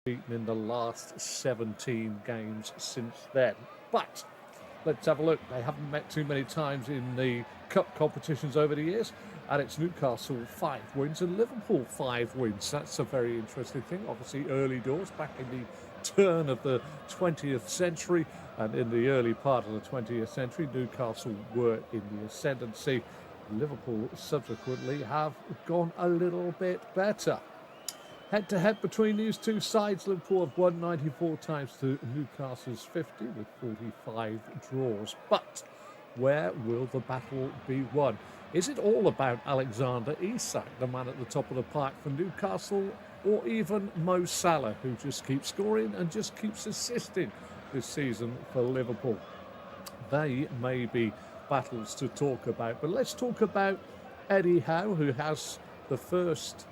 beaten in the last 17 games since then. But let's have a look. They haven't met too many times in the cup competitions over the years. And it's Newcastle 5 wins and Liverpool 5 wins. That's a very interesting thing. Obviously, early doors back in the turn of the 20th century and in the early part of the 20th century, Newcastle were in the ascendancy. Liverpool subsequently have gone a little bit better. Head-to-head between these two sides, Liverpool have won 94 times to Newcastle's 50 with 45 draws. But where will the battle be won? Is it all about Alexander Isak, the man at the top of the park for Newcastle, or even Mo Salah, who just keeps scoring and just keeps assisting this season for Liverpool? They may be battles to talk about, but let's talk about Eddie Howe, who has the first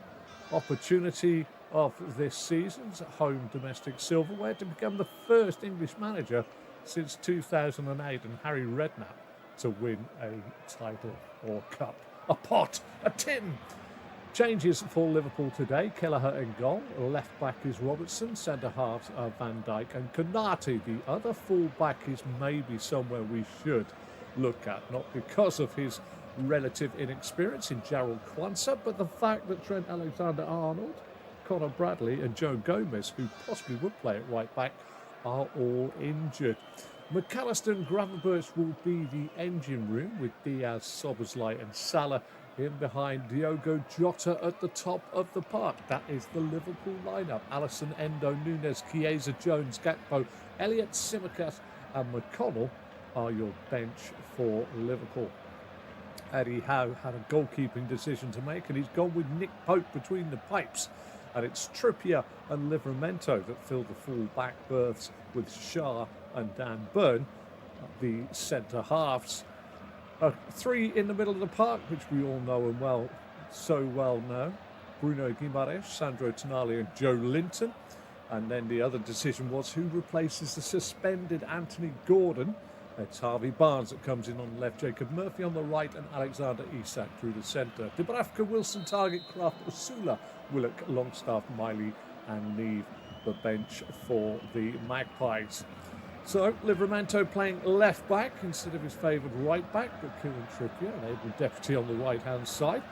opportunity of this season's home domestic silverware to become the first English manager since 2008 and Harry Redknapp to win a title or cup, a pot, a tin. Changes for Liverpool today: Kelleher in goal, left back is Robertson, centre halves are Van Dijk and Konate. The other full back is maybe somewhere we should look at, not because of his relative inexperience in Jarrell Quansah, but the fact that Trent Alexander-Arnold, Conor Bradley and Joe Gomez, who possibly would play at right back, are all injured. McAllister and Gravenberch will be the engine room, with Diaz, Szoboszlai and Salah in behind Diogo Jota at the top of the park. That is the Liverpool lineup. Alisson, Endo, Nunes, Chiesa, Jones, Gakpo, Elliott, Tsimikas and McConnell are your bench for Liverpool. Eddie Howe had a goalkeeping decision to make, and he's gone with Nick Pope between the pipes. And it's Trippier and Livramento that fill the full back berths, with Shah and Dan Burn the centre halves. Three in the middle of the park, which we all know and so well know: Bruno Guimaraes, Sandro Tonali and Joe Linton. And then the other decision was who replaces the suspended Anthony Gordon. It's Harvey Barnes that comes in on the left, Jacob Murphy on the right and Alexander Isak through the centre. Dubravka, Wilson, Target, Kraft, Usula, Willock, Longstaff, Miley and Neve the bench for the Magpies. So Livramento playing left back instead of his favoured right back, but Kieran Trippier, an able deputy on the right hand side,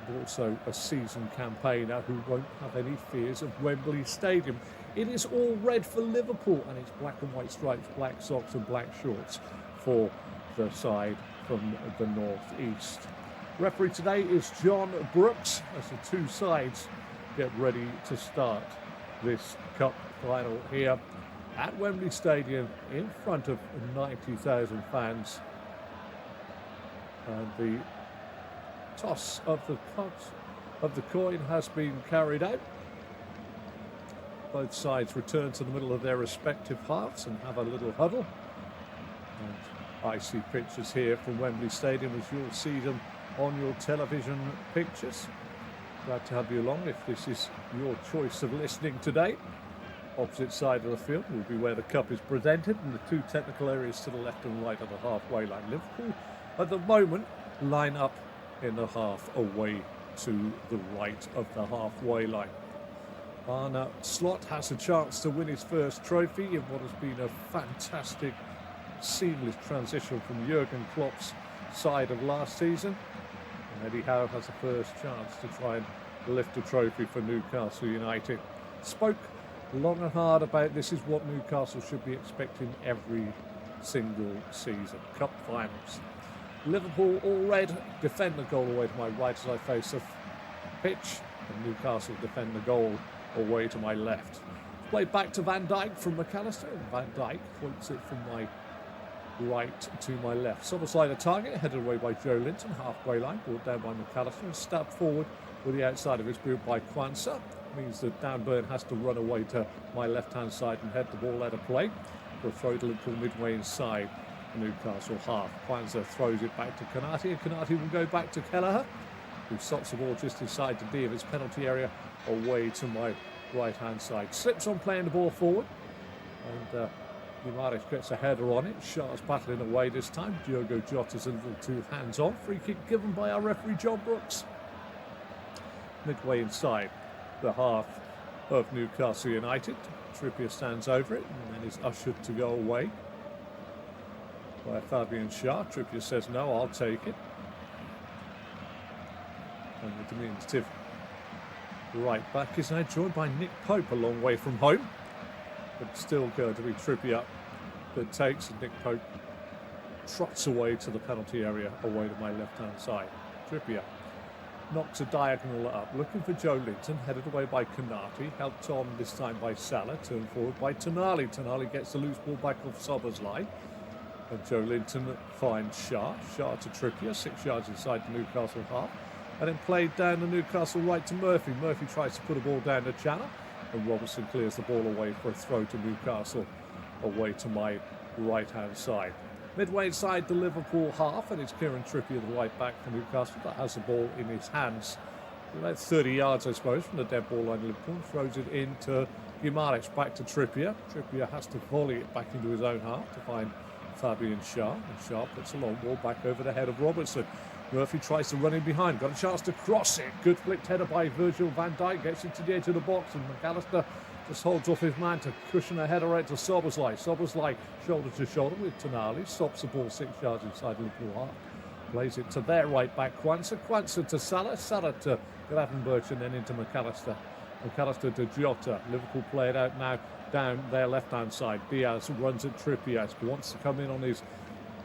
and also a seasoned campaigner who won't have any fears of Wembley Stadium. It is all red for Liverpool, and it's black and white stripes, black socks and black shorts for the side from the north-east. Referee today is John Brooks, as the two sides get ready to start this cup final here at Wembley Stadium in front of 90,000 fans. And the toss of the coin has been carried out. Both sides return to the middle of their respective halves and have a little huddle. And I see pictures here from Wembley Stadium as you'll see them on your television pictures. Glad to have you along if this is your choice of listening today. Opposite side of the field will be where the cup is presented, and the two technical areas to the left and right of the halfway line. Liverpool at the moment line up in the half away to the right of the halfway line. Arne Slot has a chance to win his first trophy in what has been a fantastic, seamless transition from Jurgen Klopp's side of last season. And Eddie Howe has a first chance to try and lift a trophy for Newcastle United. Spoke long and hard about this is what Newcastle should be expecting every single season. Cup finals. Liverpool all red, defend the goal away to my right as I face the pitch, and Newcastle defend the goal away to my left. Played back to Van Dijk from McAllister, and Van Dijk points it from my right to my left. Szoboszlai the target, headed away by Joe Linton, halfway line, brought down by McAllister and stabbed forward with the outside of his boot by Quansah. Means that Dan Burn has to run away to my left-hand side and head the ball out of play for a throw to Liverpool midway inside the Newcastle half. Quansah throws it back to Konate, and Konate will go back to Kelleher, who stops the ball just inside the D of his penalty area away to my right-hand side. Slips on playing the ball forward, and Guimaraes gets a header on it. Shah's battling away this time. Diogo Jota's a little too hands-on. Free kick given by our referee John Brooks. Midway inside the half of Newcastle United. Trippier stands over it and then is ushered to go away by Fabian Schär. Trippier says, no, I'll take it. And the diminutive right back is now joined by Nick Pope, a long way from home. But still going to be Trippier that takes, and Nick Pope trots away to the penalty area, away to my left-hand side. Trippier knocks a diagonal up, looking for Joe Linton, headed away by Konate, helped on this time by Salah, turned forward by Tonali. Tonali gets the loose ball back off Szoboszlai, and Joe Linton finds Schär. Schär to Trippier, 6 yards inside the Newcastle half, and then played down the Newcastle right to Murphy. Murphy tries to put a ball down the channel, and Robertson clears the ball away for a throw to Newcastle, away to my right-hand side. Midway inside the Liverpool half, and it's Kieran Trippier, the right back for Newcastle, that has the ball in his hands. About 30 yards, I suppose, from the dead ball line. Liverpool throws it into Guimaraes, back to Trippier. Trippier has to volley it back into his own half to find Fabian Schär, and Schär puts a long ball back over the head of Robertson. Murphy tries to run in behind, got a chance to cross it. Good flicked header by Virgil van Dijk, gets it to the edge of the box, and McAllister just holds off his man to cushion a header right to Szoboszlai. Szoboszlai shoulder to shoulder with Tonali, stops the ball 6 yards inside Liverpool half. Plays it to their right back, Quansah to Salah, Salah to Gravenberch, and then into McAllister. McAllister to Jota. Liverpool play it out now down their left-hand side. Diaz runs at Trippier, wants to come in on his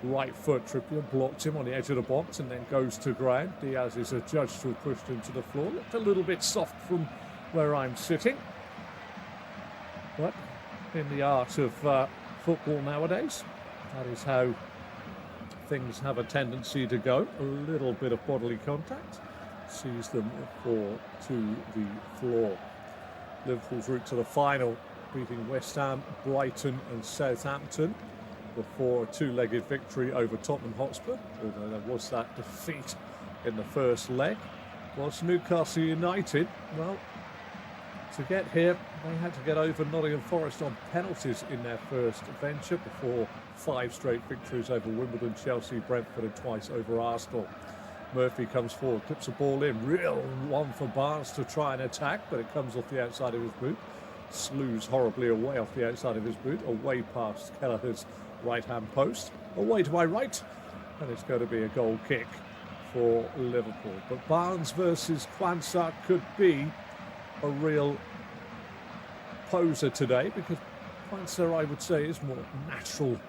right foot. Trippier blocks him on the edge of the box and then goes to ground. Diaz is adjudged to have pushed him to the floor. Looked a little bit soft from where I'm sitting. But in the art of football nowadays, that is how things have a tendency to go. A little bit of bodily contact sees them fall to the floor. Liverpool's route to the final, beating West Ham, Brighton and Southampton before a two-legged victory over Tottenham Hotspur, although there was that defeat in the first leg. Whilst Newcastle United, well, to get here, they had to get over Nottingham Forest on penalties in their first venture before 5 straight victories over Wimbledon, Chelsea, Brentford and twice over Arsenal. Murphy comes forward, clips the ball in, real one for Barnes to try and attack, but it comes off the outside of his boot. Slews horribly away off the outside of his boot, away past Kelleher's right-hand post, away to my right, and it's going to be a goal kick for Liverpool. But Barnes versus Quansah could be a real poser today, because Quansah, I would say, is more natural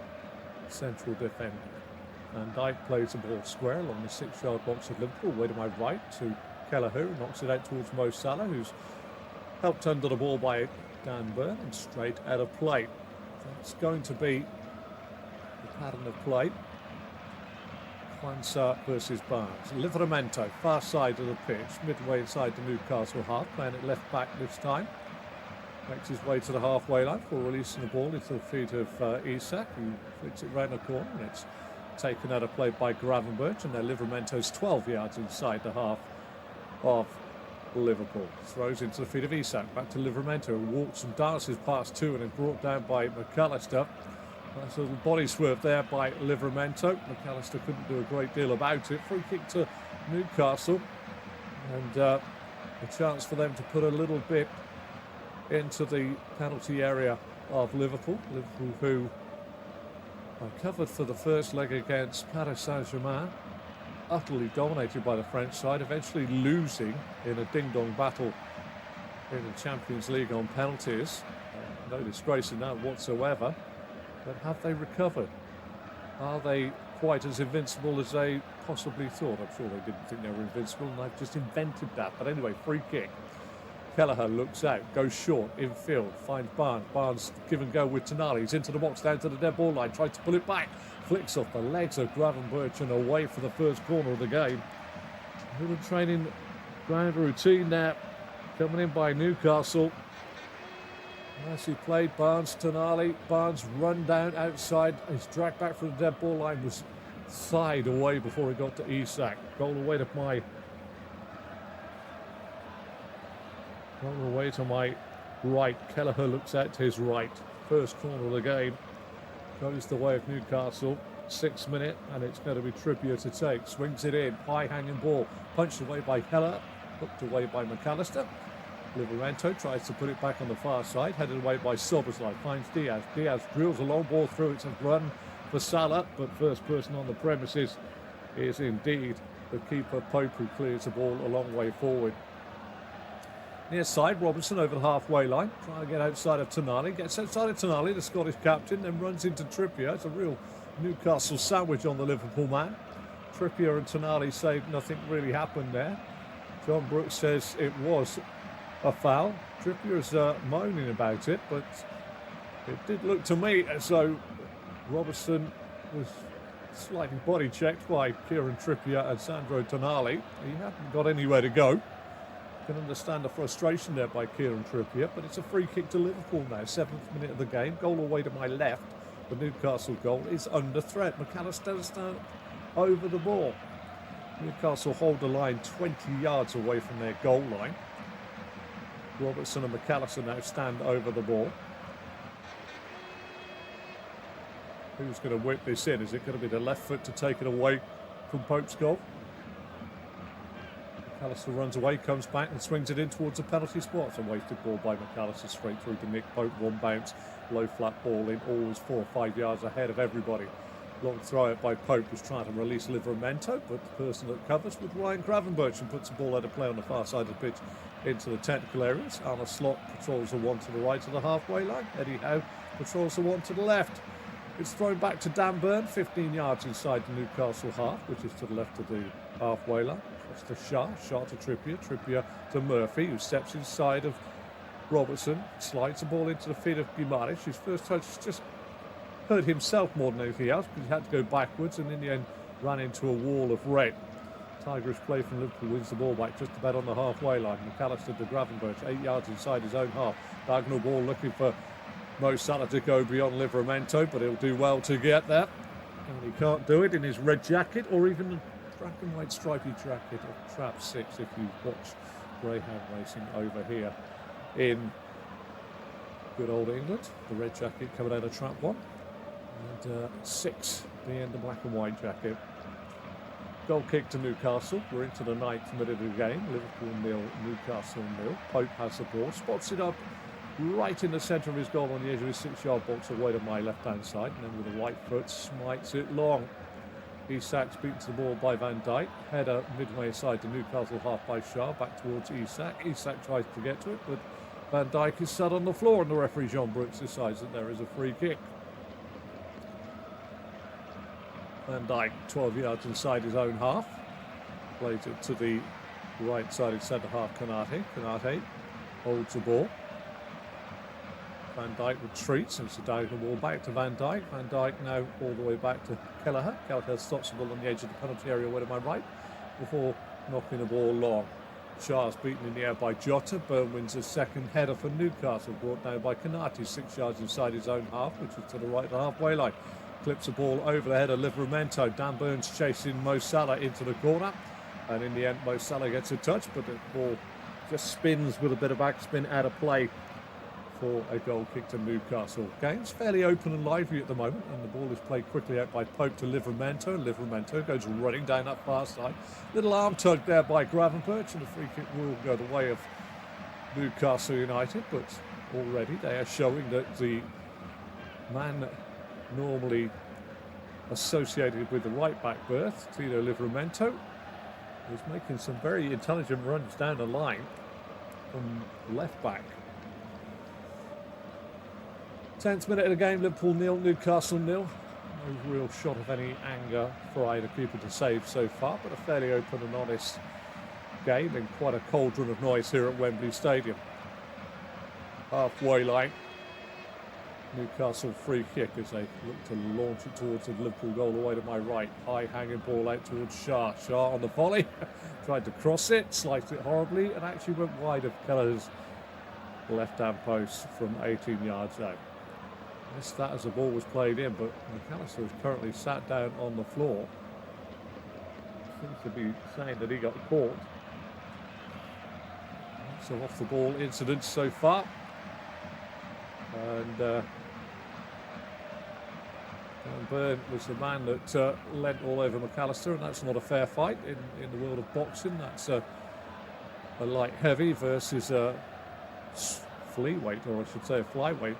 central defender. And Dijk plays the ball square along the 6-yard box of Liverpool, way to my right to Kelleher, who knocks it out towards Mo Salah, who's helped under the ball by Dan Burn and straight out of play. That's going to be the pattern of play. Quansah versus Barnes. Livramento, far side of the pitch, midway inside the Newcastle half, playing it left back this time. Makes his way to the halfway line before releasing the ball into the feet of Isak, who flicks it round the corner, and it's taken out of play by Gravenberch, and now Livramento's 12 yards inside the half of Liverpool. Throws into the feet of Isak, back to Livramento, who walks and dances past two and is brought down by McAllister. Nice little body swerve there by Livramento. McAllister couldn't do a great deal about it. Free kick to Newcastle, and a chance for them to put a little bit into the penalty area of Liverpool. Liverpool, who are covered for the first leg against Paris Saint-Germain, utterly dominated by the French side, eventually losing in a ding-dong battle in the Champions League on penalties. No disgrace in that whatsoever. But have they recovered? Are they quite as invincible as they possibly thought? I'm sure they didn't think they were invincible, and they've just invented that. But anyway, free kick. Kelleher looks out, goes short, infield, finds Barnes. Barnes give and go with Tonali. He's into the box, down to the dead ball line, tries to pull it back. Flicks off the legs of Gravenberch and away for the first corner of the game. A little training ground routine there coming in by Newcastle. Nicely played, Barnes, Tonali. Barnes run down outside. He's dragged back from the dead ball line, was thighed away before he got to Isak. Goal away to my right. Kelleher looks out to his right. First corner of the game goes the way of Newcastle. 6th minute, and it's going to be Trippier to take. Swings it in, high hanging ball, punched away by Kelleher, hooked away by McAllister. Livramento tries to put it back on the far side, headed away by Soboslai, finds Diaz. Diaz drills a long ball through. It's a run for Salah, but first person on the premises is indeed the keeper, Pope, who clears the ball a long way forward. Near side, Robertson over the halfway line, trying to get outside of Tonali. Gets outside of Tonali, the Scottish captain, then runs into Trippier. It's a real Newcastle sandwich on the Liverpool man. Trippier and Tonali say nothing really happened there. John Brooks says it was a foul. Trippier's moaning about it, but it did look to me as though Robertson was slightly body checked by Kieran Trippier and Sandro Tonali. He hadn't got anywhere to go. Can understand the frustration there by Kieran Trippier, but it's a free kick to Liverpool now. 7th minute of the game. Goal away to my left. The Newcastle goal is under threat. McAllister stand over the ball. Newcastle hold the line 20 yards away from their goal line. Robertson and McAllister now stand over the ball. Who's going to whip this in? Is it going to be the left foot to take it away from Pope's goal? McAllister runs away, comes back and swings it in towards the penalty spot. It's a wasted ball by McAllister straight through to Nick Pope. One bounce, low flat ball in, always 4 or 5 yards ahead of everybody. Long throw out by Pope, who's trying to release Livramento, but the person that covers with Ryan Gravenberch and puts the ball out of play on the far side of the pitch into the technical areas. Arna Slot patrols the one to the right of the halfway line. Eddie Howe patrols the one to the left. It's thrown back to Dan Burn, 15 yards inside the Newcastle half, which is to the left of the halfway line. That's to Shah to Trippier, Trippier to Murphy, who steps inside of Robertson, slides the ball into the feet of Guimaraes, whose first touch just hurt himself more than anything else because he had to go backwards and in the end ran into a wall of red. Tigerish play from Liverpool wins the ball back just about on the halfway line. McAllister to Gravenberch, 8 yards inside his own half. Diagonal ball looking for Mo Salah to go beyond Livramento, but he'll do well to get that. And he can't do it in his red jacket or even the black and white stripy jacket of Trap 6 if you watch greyhound racing over here in good old England. The red jacket coming out of Trap 1. And 6 being the black and white jacket. Goal kick to Newcastle. We're into the 9th minute of the game. Liverpool 0, Newcastle 0. Pope has the ball, spots it up right in the centre of his goal on the edge of his 6-yard box away to my left-hand side. And then with the right foot, smites it long. Isak's beaten to the ball by Van Dijk. Header midway aside to Newcastle half by Shah. Back towards Isak. Isak tries to get to it, but Van Dijk is sat on the floor and the referee John Brooks decides that there is a free kick. Van Dijk 12 yards inside his own half. Plays it to the right-sided centre-half Konate. Konate holds the ball. Van Dijk retreats and it's a diagonal ball back to Van Dijk. Van Dijk now all the way back to Kelleher. Kelleher stops the ball on the edge of the penalty area away to my right before knocking the ball long. Shah's beaten in the air by Jota. Burn wins a second header for Newcastle, brought down by Konate, 6 yards inside his own half, which is to the right of the halfway line. Clips the ball over the head of Livramento. Dan Burns chasing Mo Salah into the corner. And in the end, Mo Salah gets a touch, but the ball just spins with a bit of backspin out of play for a goal kick to Newcastle. Game's fairly open and lively at the moment, and the ball is played quickly out by Pope to Livramento. Livramento goes running down that far side. Little arm tug there by Gravenberch, and the free kick will go the way of Newcastle United, but already they are showing that the man normally associated with the right back berth, Tino Livramento, is making some very intelligent runs down the line from left back. 10th minute of the game, Liverpool 0, Newcastle 0. No real shot of any anger for either keeper to save so far, but a fairly open and honest game in quite a cauldron of noise here at Wembley Stadium. Halfway line. Newcastle free kick as they look to launch it towards the Liverpool goal away to my right. High hanging ball out towards Shah. Shah on the volley. Tried to cross it, sliced it horribly, and actually went wide of Kelleher's left-hand post from 18 yards out. Missed that as the ball was played in, but McAllister is currently sat down on the floor. Seems to be saying that he got caught. So off the ball incidents so far. And Burn was the man that leant all over McAllister, and that's not a fair fight in the world of boxing. That's a light heavy versus a Fleetweight, or I should say flyweight.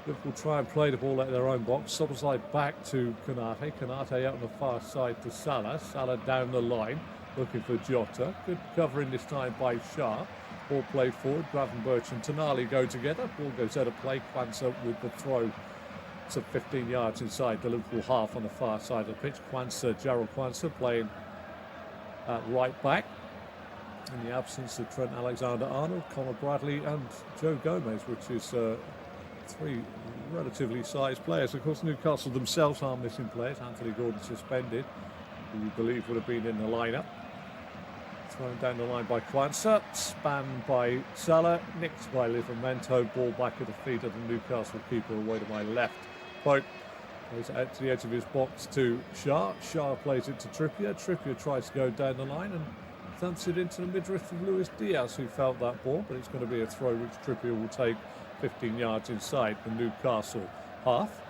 Liverpool try and play the ball out of their own box. Szoboszlai back to Konate. Konate out on the far side to Salah. Salah down the line, looking for Jota. Good covering this time by Shah. Ball played forward. Gravenberch and Tonali go together. Ball goes out of play. Quansah with the throw to 15 yards inside the Liverpool half on the far side of the pitch. Jarrell Quansah playing at right back. In the absence of Trent Alexander-Arnold, Conor Bradley and Joe Gomez, which is three relatively sized players. Of course, Newcastle themselves are missing players. Anthony Gordon suspended, who we believe would have been in the lineup. Thrown down the line by Quansah, spanned by Salah, nicked by Livramento, ball back at the feet of the Newcastle keeper away to my left. Pope plays it out to the edge of his box to Shah. Shah plays it to Trippier. Trippier tries to go down the line and thumps it into the midriff of Luis Diaz, who felt that ball, but it's going to be a throw which Trippier will take 15 yards inside the Newcastle half.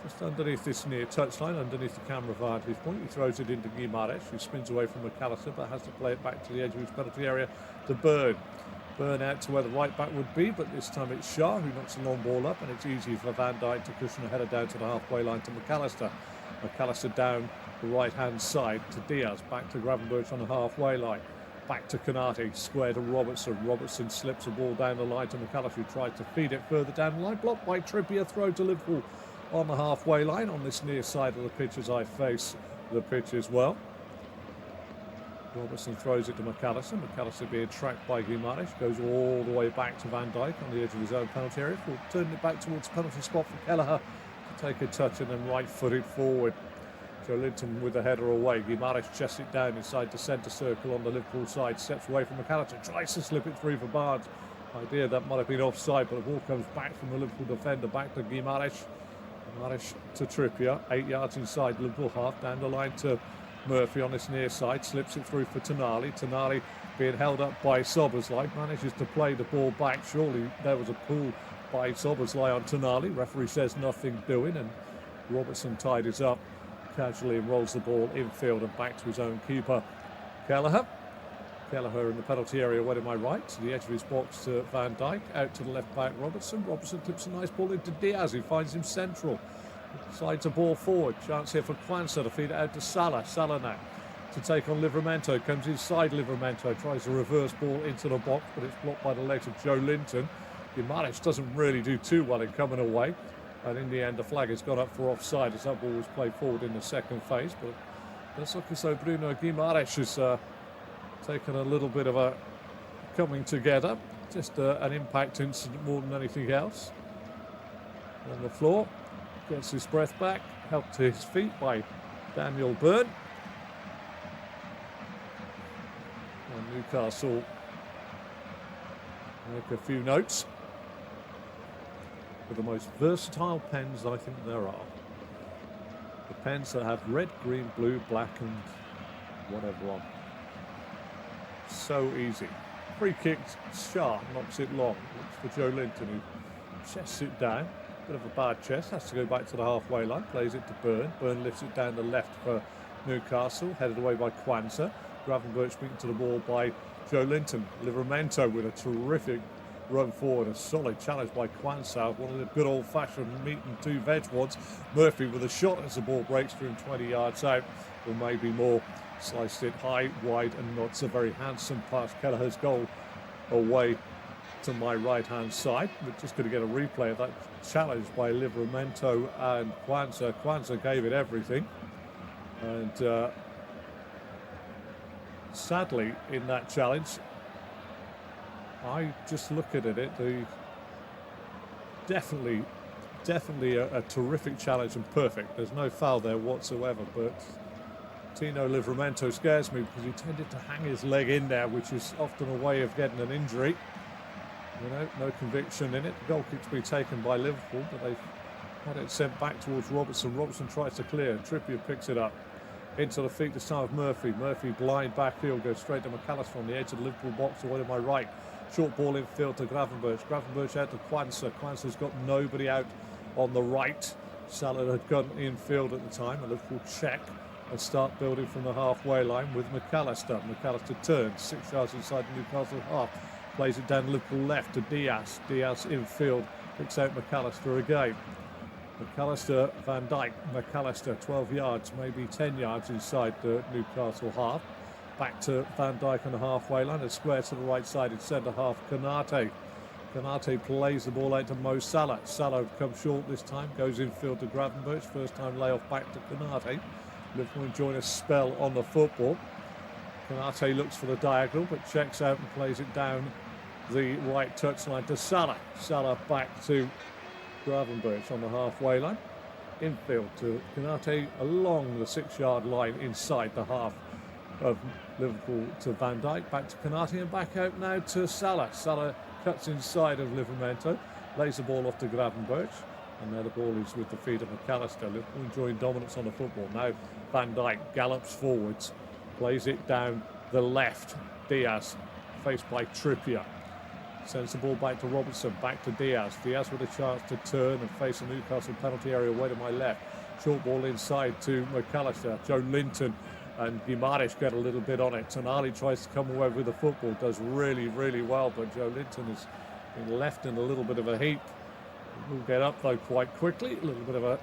Just underneath this near touchline, underneath the camera vantage point, he throws it into Guimaraes, who spins away from McAllister, but has to play it back to the edge of his penalty area to Burn. Burn out to where the right back would be, but this time it's Shah who knocks the long ball up, and it's easy for Van Dijk to cushion a header down to the halfway line to McAllister. McAllister down the right-hand side to Diaz, back to Gravenberch on the halfway line. Back to Konate, square to Robertson. Robertson slips the ball down the line to McAllister, who tries to feed it further down the line. Blocked by Trippier, throw to Liverpool on the halfway line, on this near side of the pitch as I face the pitch as well. Robertson throws it to McAllister. McAllister being tracked by Guimaraes, goes all the way back to Van Dijk on the edge of his own penalty area. Turning it back towards the penalty spot for Kelleher to take a touch and then right-footed forward. Joe Linton with the header away. Guimaraes chests it down inside the centre circle on the Liverpool side. Steps away from McAllister. Tries to slip it through for Barnes. Idea that might have been offside, but the ball comes back from the Liverpool defender. Back to Guimaraes. Guimaraes to Trippier. 8 yards inside Liverpool half. Down the line to Murphy on this near side. Slips it through for Tonali. Tonali being held up by Szoboszlai. Manages to play the ball back. Surely there was a pull by Szoboszlai on Tonali. Referee says nothing doing, and Robertson tied it up casually and rolls the ball infield and back to his own keeper, Kelleher. Kelleher in the penalty area, away to my right, to the edge of his box to Van Dijk, out to the left back Robertson. Robertson clips a nice ball into Diaz, who finds him central. Sides a ball forward, chance here for Quansah to feed it out to Salah. Salah now to take on Livramento, comes inside Livramento, tries to reverse ball into the box, but it's blocked by the legs of Joe Linton. Guimaraes doesn't really do too well in coming away. And in the end, the flag has gone up for offside as that ball was played forward in the second phase. But it looks like as though Bruno Guimaraes has taken a little bit of a coming together. Just an impact incident more than anything else. On the floor, gets his breath back, helped to his feet by Daniel Byrne. And Newcastle make a few notes. With the most versatile pens I think there are. The pens that have red, green, blue, black and whatever on. So easy. Free kick, Shah knocks it long. Looks for Joe Linton, who chests it down. Bit of a bad chest, has to go back to the halfway line. Plays it to Byrne. Byrne lifts it down the left for Newcastle. Headed away by Quansah. Gravenberch speaking to the ball by Joe Linton. Livramento with a terrific run forward, a solid challenge by Quansah, one of the good old-fashioned meat and two veg ones. Murphy with a shot as the ball breaks through 20 yards out, or maybe more. Sliced it high, wide, and not so very handsome past Kelleher's goal away to my right-hand side. We're just going to get a replay of that challenge by Livramento and Quansah. Quansah gave it everything, and sadly, in that challenge, I just look at it, definitely a terrific challenge and perfect. There's no foul there whatsoever, but Tino Livramento scares me because he tended to hang his leg in there, which is often a way of getting an injury. You know, no conviction in it. The goal kick to be taken by Liverpool, but they've had it sent back towards Robertson. Robertson tries to clear. Trippier picks it up. Into the feet this time of Murphy. Murphy blind backfield, goes straight to McAllister on the edge of the Liverpool box away to my right. Short ball in field to Gravenberch. Gravenberch out to Quansah. Quansah's got nobody out on the right. Salah had gone in field at the time. A Liverpool check and start building from the halfway line with McAllister. McAllister turns 6 yards inside the Newcastle half. plays it down Liverpool left to Diaz. Diaz infield, picks out McAllister again. McAllister, Van Dijk, McAllister 12 yards, maybe 10 yards inside the Newcastle half. Back to Van Dijk on the halfway line, a square to the right side in centre half, Konate. Konate plays the ball out to Mo Salah. Salah comes short this time, goes infield to Gravenberch. First time layoff back to Konate. Liverpool enjoying a spell on the football. Konate looks for the diagonal, but checks out and plays it down the right touchline to Salah. Salah back to Gravenberch on the halfway line. Infield to Konate along the 6-yard line inside the half of Liverpool to Van Dijk. Back to Konate and back out now to Salah. Salah cuts inside of Livramento, lays the ball off to Gravenberch, and now the ball is with the feet of McAllister. Liverpool enjoying dominance on the football. Now Van Dijk gallops forwards, plays it down the left. Diaz, faced by Trippier. Sends the ball back to Robertson, back to Diaz. Diaz with a chance to turn and face a Newcastle penalty area away to my left. Short ball inside to McAllister. Joe Linton and Guimaraes get a little bit on it. Tonali tries to come away with the football, does really, really well, but Joe Linton has been left in a little bit of a heap. We'll get up though quite quickly. A little bit of a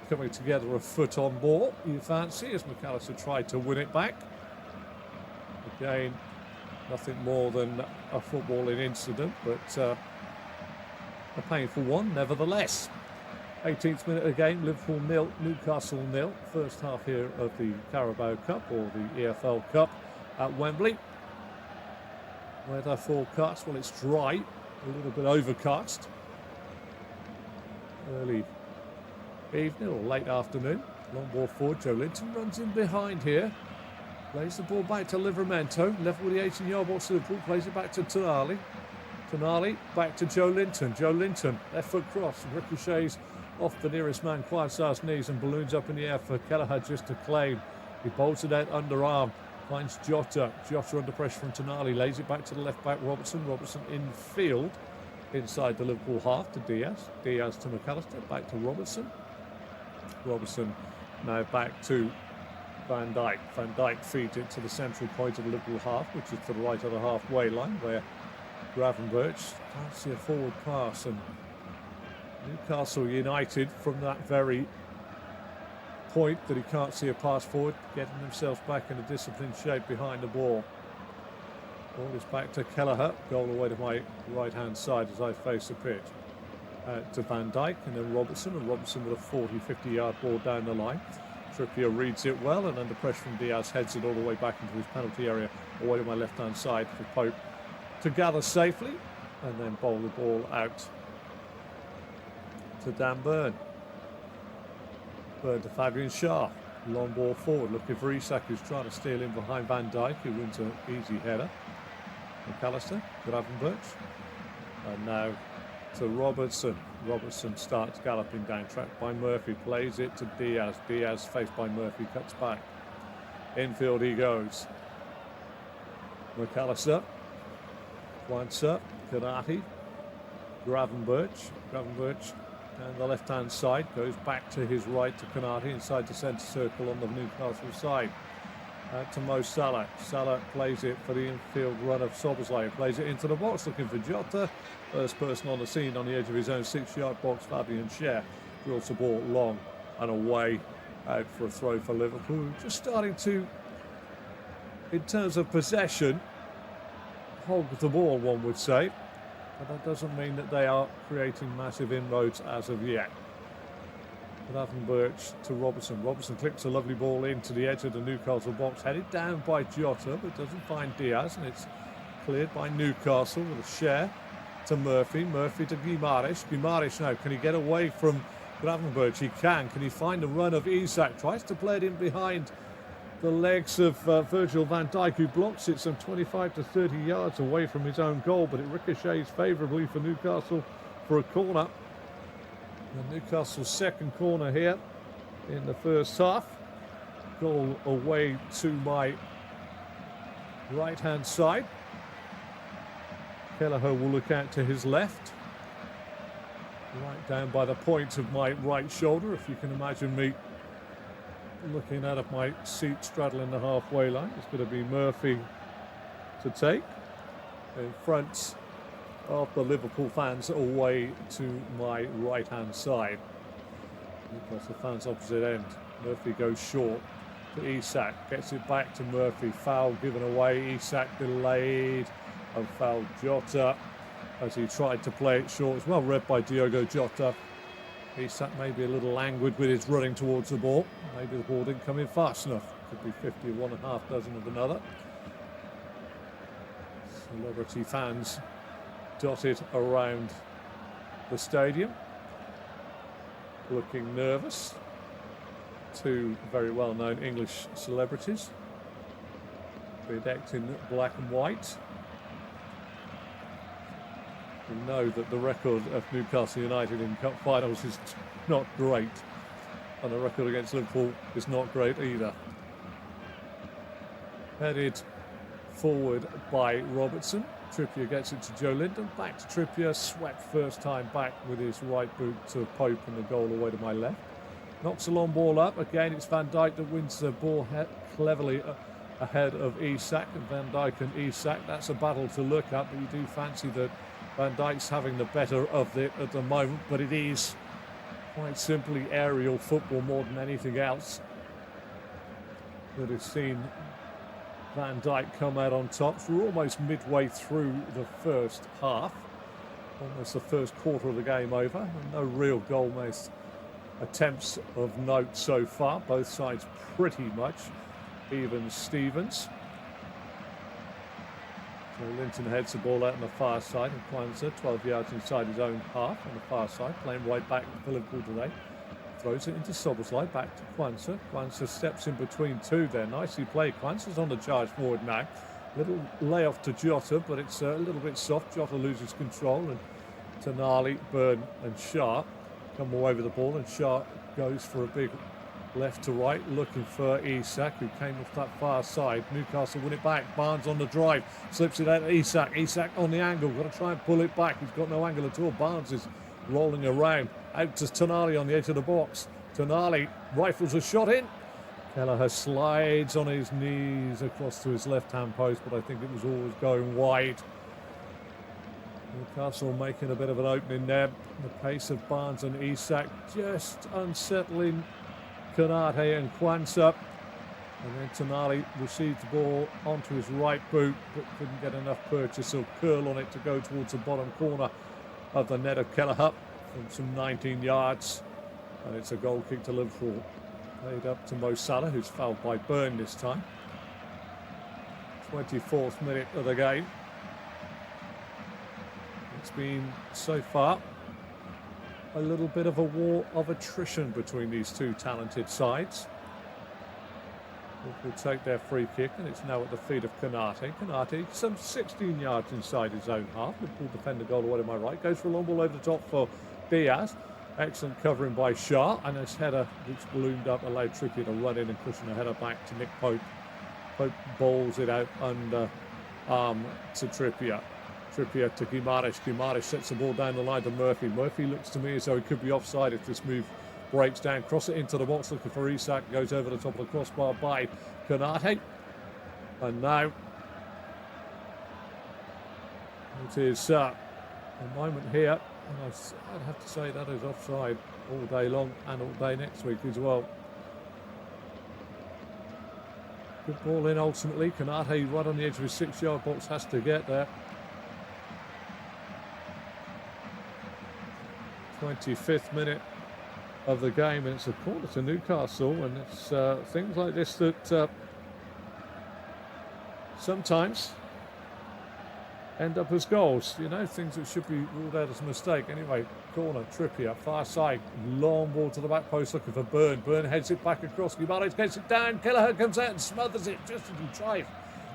coming together of foot on ball, you fancy, as McAllister tried to win it back. Again, nothing more than a footballing incident, but a painful one nevertheless. 18th minute of the game, Liverpool 0, Newcastle 0. First half here of the Carabao Cup, or the EFL Cup, at Wembley. Weather forecast, well, it's dry, a little bit overcast. Early evening or late afternoon. Long ball forward, Joe Linton runs in behind here. Plays the ball back to Livramento, level with the 18-yard box. Liverpool plays it back to Tonali. Tonali back to Joe Linton. Joe Linton, left foot cross, ricochets off the nearest man, Quansar's knees, and balloons up in the air for Kelleher just to claim. He bolts it out underarm, finds Jota. Jota under pressure from Tonali, lays it back to the left back, Robertson. Robertson in field, inside the Liverpool half to Diaz. Diaz to McAllister, back to Robertson. Robertson now back to Van Dijk. Van Dijk feeds it to the central point of the Liverpool half, which is to the right of the halfway line, where Gravenberch can't see a forward pass, and Newcastle United, from that very point that he can't see a pass forward, getting themselves back in a disciplined shape behind the ball. Ball is back to Kelleher, goal away to my right-hand side as I face the pitch. To Van Dijk, and then Robertson, and Robertson with a 40, 50-yard ball down the line. Trippier reads it well, and under pressure from Diaz, heads it all the way back into his penalty area, away to my left-hand side for Pope to gather safely, and then bowl the ball out to Dan Burn. Burn to Fabian Schär. Long ball forward, looking for Isak, who's trying to steal in behind Van Dijk, who wins an easy header. McAllister, Gravenberch, and now to Robertson. Robertson starts galloping down, tracked by Murphy, plays it to Diaz. Diaz, faced by Murphy, cuts back. Infield he goes. McAllister, Quansar, Konate, Gravenberch. Gravenberch down the left-hand side, goes back to his right to Konate, inside the centre circle on the Newcastle side. To Mo Salah. Salah plays it for the infield run of Szoboszlai. Plays it into the box, looking for Jota. First person on the scene on the edge of his own 6-yard box, Fabian Schär. Drills the ball long and away, out for a throw for Liverpool. Just starting to, in terms of possession, hog the ball, one would say. But that doesn't mean that they are creating massive inroads as of yet. Gravenberch to Robertson. Robertson clicks a lovely ball into the edge of the Newcastle box, headed down by Jota, but doesn't find Diaz, and it's cleared by Newcastle with a Schär to Murphy. Murphy to Guimaraes. Guimaraes now, can he get away from Gravenberch? He can. Can he find the run of Isak? Tries to play it in behind the legs of Virgil van Dijk, who blocks it some 25 to 30 yards away from his own goal, but it ricochets favourably for Newcastle for a corner. The Newcastle second corner here in the first half. Goal away to my right-hand side. Kelleher will look out to his left. Right down by the point of my right shoulder, if you can imagine me looking out of my seat straddling the halfway line. It's going to be Murphy to take. In front of the Liverpool fans away to my right-hand side. Newcastle fans opposite end. Murphy goes short to Isak, gets it back to Murphy. Foul given away. Isak delayed and fouled Jota as he tried to play it short. It's well read by Diogo Jota. Isak maybe a little languid with his running towards the ball. Maybe the ball didn't come in fast enough. Could be 50 of one and a half dozen of another. Celebrity fans dotted around the stadium, looking nervous. Two very well-known English celebrities, bedecked in black and white. We know that the record of Newcastle United in cup finals is not great, and the record against Liverpool is not great either. Headed forward by Robertson. Trippier gets it to Joe Linton. Back to Trippier. Swept first time back with his right boot to Pope, and the goal away to my left. Knocks a long ball up. Again, it's Van Dijk that wins the ball cleverly ahead of Isak. And Van Dijk and Isak, that's a battle to look at, but you do fancy that Van Dijk's having the better of it at the moment, but it is quite simply aerial football more than anything else that has seen Van Dijk come out on top. So we're almost midway through the first half, almost the first quarter of the game over, and no real goal-based attempts of note so far. Both sides pretty much even Stevens. So Linton heads the ball out on the far side, and Kwanzaa 12 yards inside his own half on the far side, playing right back for Liverpool today. Throws it into Szoboszlai, back to Kwanzaa. Kwanzaa steps in between two there. Nicely played. Kwanzaa's on the charge forward now. Little layoff to Jota, but it's a little bit soft. Jota loses control, and Tonali, Burn and Sharp come away with the ball, and Sharp goes for a big left to right, looking for Isak, who came off that far side. Newcastle win it back. Barnes on the drive, slips it out to Isak. Isak on the angle, got to try and pull it back. He's got no angle at all. Barnes is rolling around. Out to Tonali on the edge of the box. Tonali rifles a shot in. Kelleher slides on his knees across to his left-hand post, but I think it was always going wide. Newcastle making a bit of an opening there. The pace of Barnes and Isak just unsettling Konate and Kwanzaa. And then Tonali received the ball onto his right boot, but couldn't get enough purchase or curl on it to go towards the bottom corner of the net of Kelleher from some 19 yards. And it's a goal kick to Liverpool. Played up to Mo Salah, who's fouled by Burn this time. 24th minute of the game. It's been, so far, a little bit of a war of attrition between these two talented sides. Will take their free kick, and it's now at the feet of Konate. Konate, some 16 yards inside his own half. Liverpool defender goal away to my right. Goes for a long ball over the top for Diaz. Excellent covering by Shah, and his header, which ballooned up, allowed Trippier to run in and cushion a header back to Nick Pope. Pope bowls it out under arm to Trippier. Trippier to Guimaraes. Guimaraes sets the ball down the line to Murphy. Murphy looks to me as though he could be offside if this move breaks down. Cross it into the box, looking for Isak. Goes over the top of the crossbar by Konate. And now it is a moment here, and I'd have to say that is offside all day long and all day next week as well. Good ball in ultimately. Konate right on the edge of his 6-yard box, has to get there. 25th minute of the game, and it's a corner to Newcastle, and it's things like this that sometimes end up as goals, you know, things that should be ruled out as a mistake. Anyway, corner, Trippier, far side, long ball to the back post looking for Burn. Burn heads it back across, Guimaraes gets it down, Kelleher comes out and smothers it just as he tries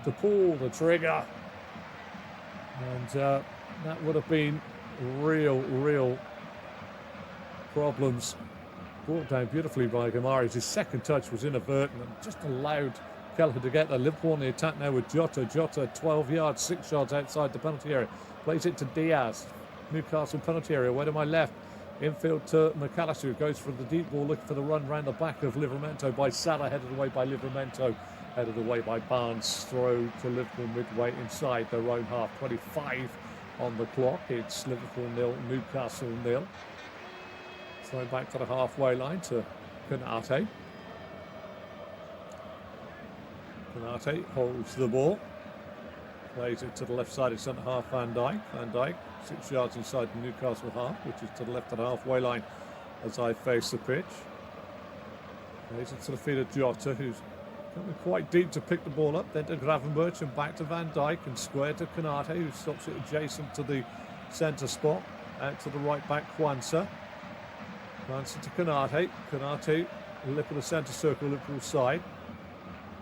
to pull the trigger. And that would have been real problems brought down beautifully by Guimaraes. His second touch was inadvertent and just allowed Kelleher to get there. Liverpool on the attack now with Jota. Jota 12 yards, 6 yards outside the penalty area. Plays it to Diaz. Newcastle penalty area, way to my left. Infield to McAllister, who goes for the deep ball, looking for the run round the back of Livramento by Salah, headed away by Livramento, headed away by Barnes. Throw to Liverpool midway inside their own half. 25 on the clock. It's Liverpool 0, Newcastle 0. Throw back to the halfway line to Konate. Konate holds the ball. Plays it to the left side of centre half Van Dijk. Van Dijk 6 yards inside the Newcastle half, which is to the left of the halfway line as I face the pitch. Plays it to the feet of Jota, who's coming quite deep to pick the ball up. Then to Gravenberch and back to Van Dijk and square to Konate, who stops it adjacent to the centre spot. Out to the right back, Kwanzaa. Kwanzaa to Konate. Konate, lip of the centre circle, Liverpool side.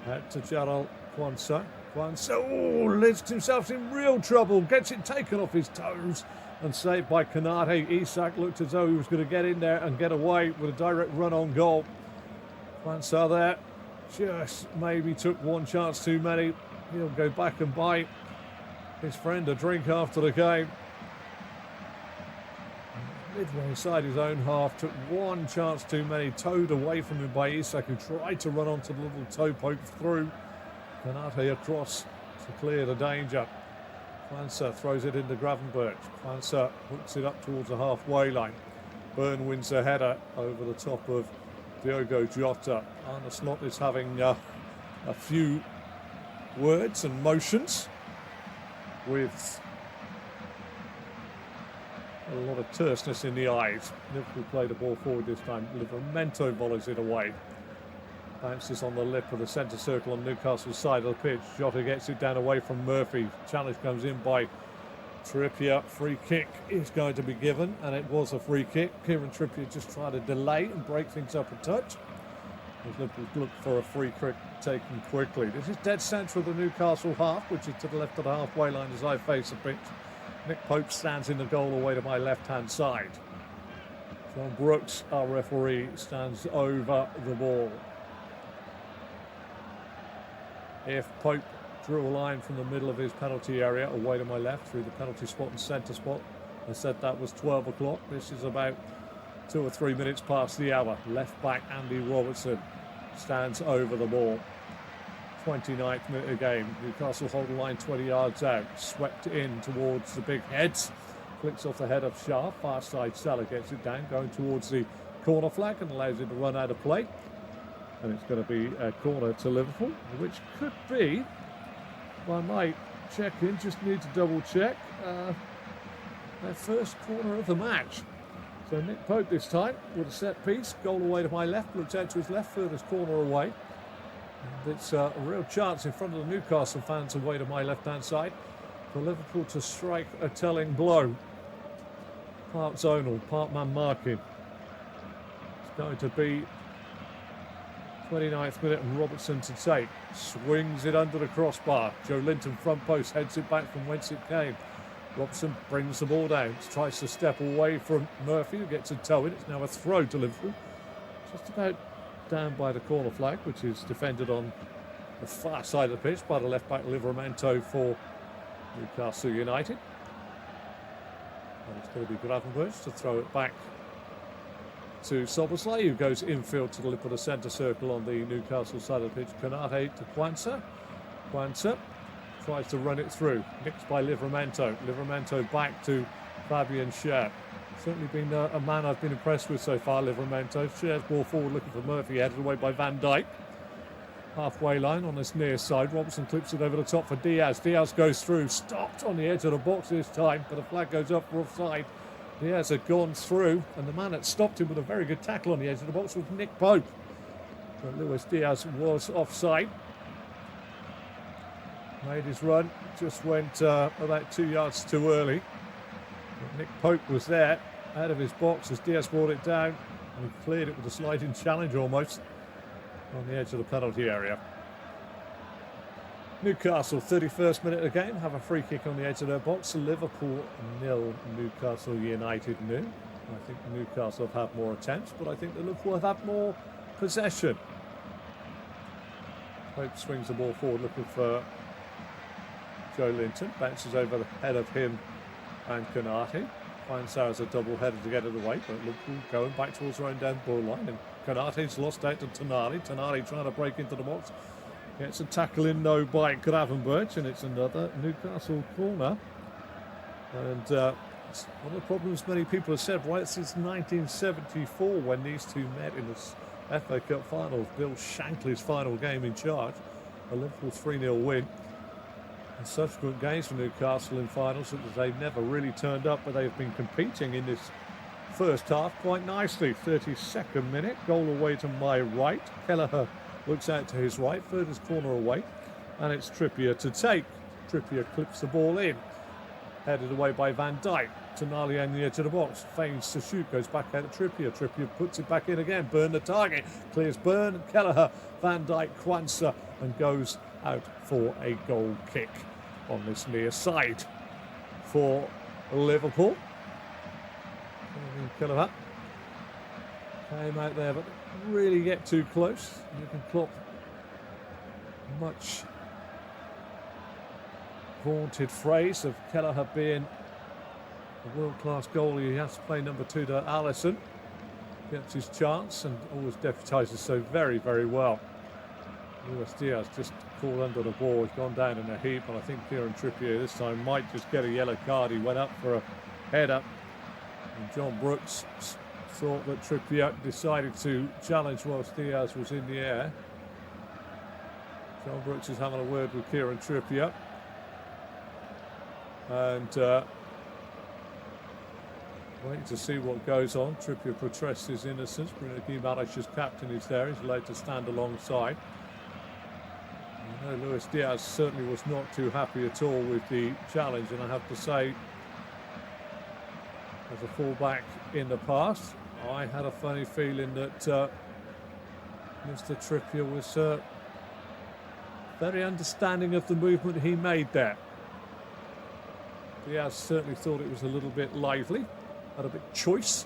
Out to Jarrell Kwanzaa. Kwanzaa, lifts himself in real trouble. Gets it taken off his toes and saved by Konate. Isak looked as though he was going to get in there and get away with a direct run on goal. Kwanzaa there just maybe took one chance too many. He'll go back and buy his friend a drink after the game. Midway inside his own half, took one chance too many, towed away from him by Isak, who tried to run onto the little toe poke through. Konate across to clear the danger. Kwanzaa throws it into Gravenberch. Kwanzaa hooks it up towards the halfway line. Burn wins a header over the top of Diogo Jota. Arne Slot is having a few words and motions with a lot of terseness in the eyes. Liverpool play the ball forward this time. Livramento volleys it away. Bounces on the lip of the centre circle on Newcastle's side of the pitch. Jota gets it down away from Murphy. Challenge comes in by Trippier. Free kick is going to be given, and it was a free kick. Kieran Trippier just tried to delay and break things up a touch. As Liverpool look for a free kick taken quickly. This is dead centre of the Newcastle half, which is to the left of the halfway line as I face the pitch. Nick Pope stands in the goal away to my left-hand side. John Brooks, our referee, stands over the ball. If Pope drew a line from the middle of his penalty area away to my left through the penalty spot and centre spot, I said that was 12 o'clock. This is about 2 or 3 minutes past the hour. Left back Andy Robertson stands over the ball. 29th minute of game. Newcastle hold the line 20 yards out. Swept in towards the big heads. Flicks off the head of Shah. Far side Salah gets it down, going towards the corner flag and allows it to run out of play. And it's going to be a corner to Liverpool, which could be, I might check in, just need to double check, their first corner of the match. So Nick Pope this time with a set piece, goal away to my left, looks out to his left, furthest corner away. And it's a real chance in front of the Newcastle fans away to my left-hand side for Liverpool to strike a telling blow. Part zonal, part man marking. It's going to be 29th minute and Robertson to take. Swings it under the crossbar. Joe Linton front post, heads it back from whence it came. Robertson brings the ball down, tries to step away from Murphy, who gets a toe in. It's now a throw to Liverpool. Just about down by the corner flag, which is defended on the far side of the pitch by the left back Livramento for Newcastle United. And it's going to be Gravenberch to throw it back to Szoboszlai, who goes infield to the lip of the centre circle on the Newcastle side of the pitch. Konate to Kwanzaa. Kwanzaa tries to run it through. Nicked by Livramento. Livramento back to Fabian Schär. Certainly been a man I've been impressed with so far, Livramento. Schär's ball forward looking for Murphy, headed away by Van Dijk. Halfway line on this near side. Robertson clips it over the top for Diaz. Diaz goes through, stopped on the edge of the box this time, but the flag goes up for offside. Diaz had gone through, and the man that stopped him with a very good tackle on the edge of the box was Nick Pope. But Luis Diaz was offside. Made his run, just went about 2 yards too early. But Nick Pope was there, out of his box as Diaz brought it down, and he cleared it with a sliding challenge almost on the edge of the penalty area. Newcastle, 31st minute of the game, have a free kick on the edge of their box. Liverpool 0, Newcastle United 0. I think Newcastle have had more attempts, but I think that Liverpool have had more possession. Pope swings the ball forward looking for Joe Linton. Bounces over the head of him and Konate. Kwanzaa has a double header to get it away, but Liverpool going back towards their own down ball line. And Konate's lost out to Tonali. Tonali trying to break into the box. Gets a tackle in, no, by Gravenberch, and it's another Newcastle corner. And it's one of the problems many people have said right since 1974 when these two met in the FA Cup finals. Bill Shankly's final game in charge, a Liverpool 3-0 win. And subsequent games for Newcastle in finals that they've never really turned up, but they've been competing in this first half quite nicely. 32nd minute, goal away to my right. Kelleher looks out to his right, furthest corner away, and it's Trippier to take. Trippier clips the ball in, headed away by Van Dijk. Tonali on the edge of the box, feigns to shoot, goes back out to Trippier. Trippier puts it back in again. Burn the target, clears Burn, Kelleher, Van Dijk, Kwanzaa, and goes out for a goal kick on this near side for Liverpool. Kelleher came out there, but didn't really get too close. You can Klopp, much vaunted phrase of Kelleher being a world-class goalie. He has to play number 2 to Alisson. Gets his chance and always deputises so very, very well. Luis Diaz just caught under the ball. He's gone down in a heap, and I think Kieran Trippier this time might just get a yellow card. He went up for a header, and John Brooks thought that Trippier decided to challenge whilst Diaz was in the air. John Brooks is having a word with Kieran Trippier, and waiting to see what goes on. Trippier protests his innocence. Bruno Guimaraes' captain is there. He's allowed to stand alongside. I know Luis Diaz certainly was not too happy at all with the challenge, and I have to say, as a fullback in the past, I had a funny feeling that Mr. Trippier was very understanding of the movement he made there. Diaz certainly thought it was a little bit lively, had a bit choice,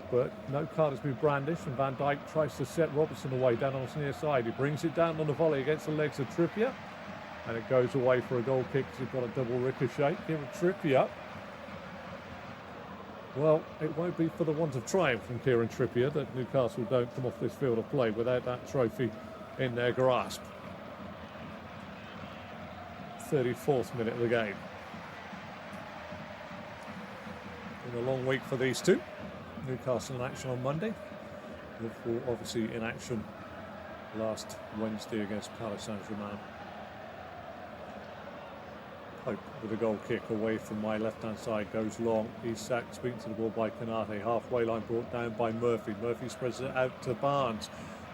but no card has been brandished, and Van Dijk tries to set Robertson away down on his near side. He brings it down on the volley against the legs of Trippier, and it goes away for a goal kick because he's got a double ricochet. Kieran Trippier, well, it won't be for the want of triumph from Kieran Trippier that Newcastle don't come off this field of play without that trophy in their grasp. 34th minute of the game. Been a long week for these two. Newcastle in action on Monday. Liverpool obviously in action last Wednesday against Paris Saint-Germain. Pope with a goal kick away from my left-hand side, goes long. Isak speaks to the ball by Konate. Halfway line brought down by Murphy. Murphy spreads it out to Barnes.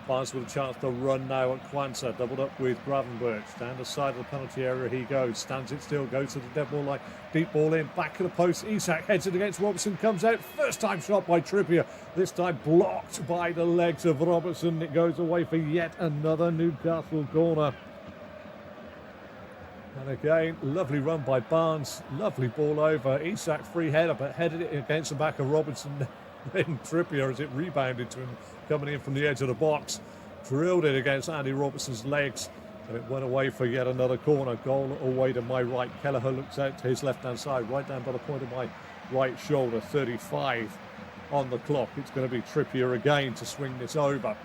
Barnes with a chance to run now at Kwanzaa, doubled up with Gravenberch. Down the side of the penalty area he goes, stands it still, goes to the dead ball line, deep ball in, back of the post. Isak heads it against Robertson, comes out, first time shot by Trippier, this time blocked by the legs of Robertson. It goes away for yet another Newcastle corner. And again, lovely run by Barnes, lovely ball over. Isak free header, but headed it against the back of Robertson. Then Trippier, as it rebounded to him, coming in from the edge of the box, drilled it against Andy Robertson's legs, and it went away for yet another corner. Goal away to my right. Kelleher looks out to his left-hand side, right down by the point of my right shoulder. 35 on the clock. It's going to be Trippier again to swing this over.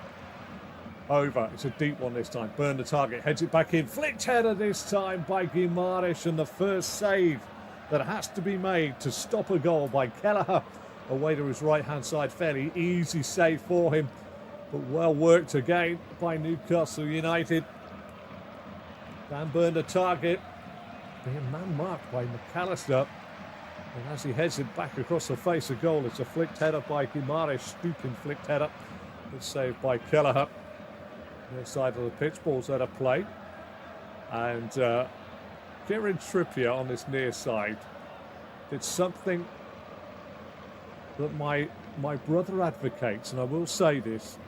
It's a deep one this time. Burn the target, heads it back in. Flicked header this time by Guimaraes, and the first save that has to be made to stop a goal by Kelleher. Away to his right-hand side, fairly easy save for him, but well worked again by Newcastle United. Dan burned the target, being man-marked by McAllister, and as he heads it back across the face of goal, it's a flicked header by Guimaraes, stooping flicked header. It's saved by Kelleher. Near side of the pitch, ball's out of play, and Kieran Trippier on this near side did something that my brother advocates, and I will say this: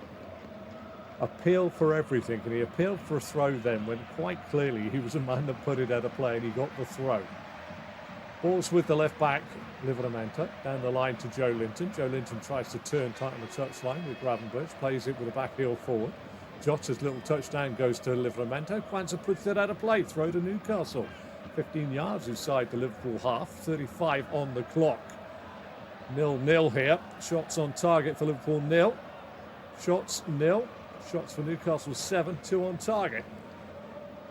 appeal for everything, and he appealed for a throw then when quite clearly he was a man that put it out of play, and he got the throw. Ball's with the left back, Livramento, down the line to Joe Linton. Joe Linton tries to turn tight on the touchline with Gravenberch, plays it with a back heel forward. Jota's little touchdown goes to Livramento. Kwanzaa puts it out of play, throw to Newcastle. 15 yards inside the Liverpool half, 35 on the clock. 0-0 here. Shots on target for Liverpool 0. Shots 0. Shots for Newcastle 7. 2 on target.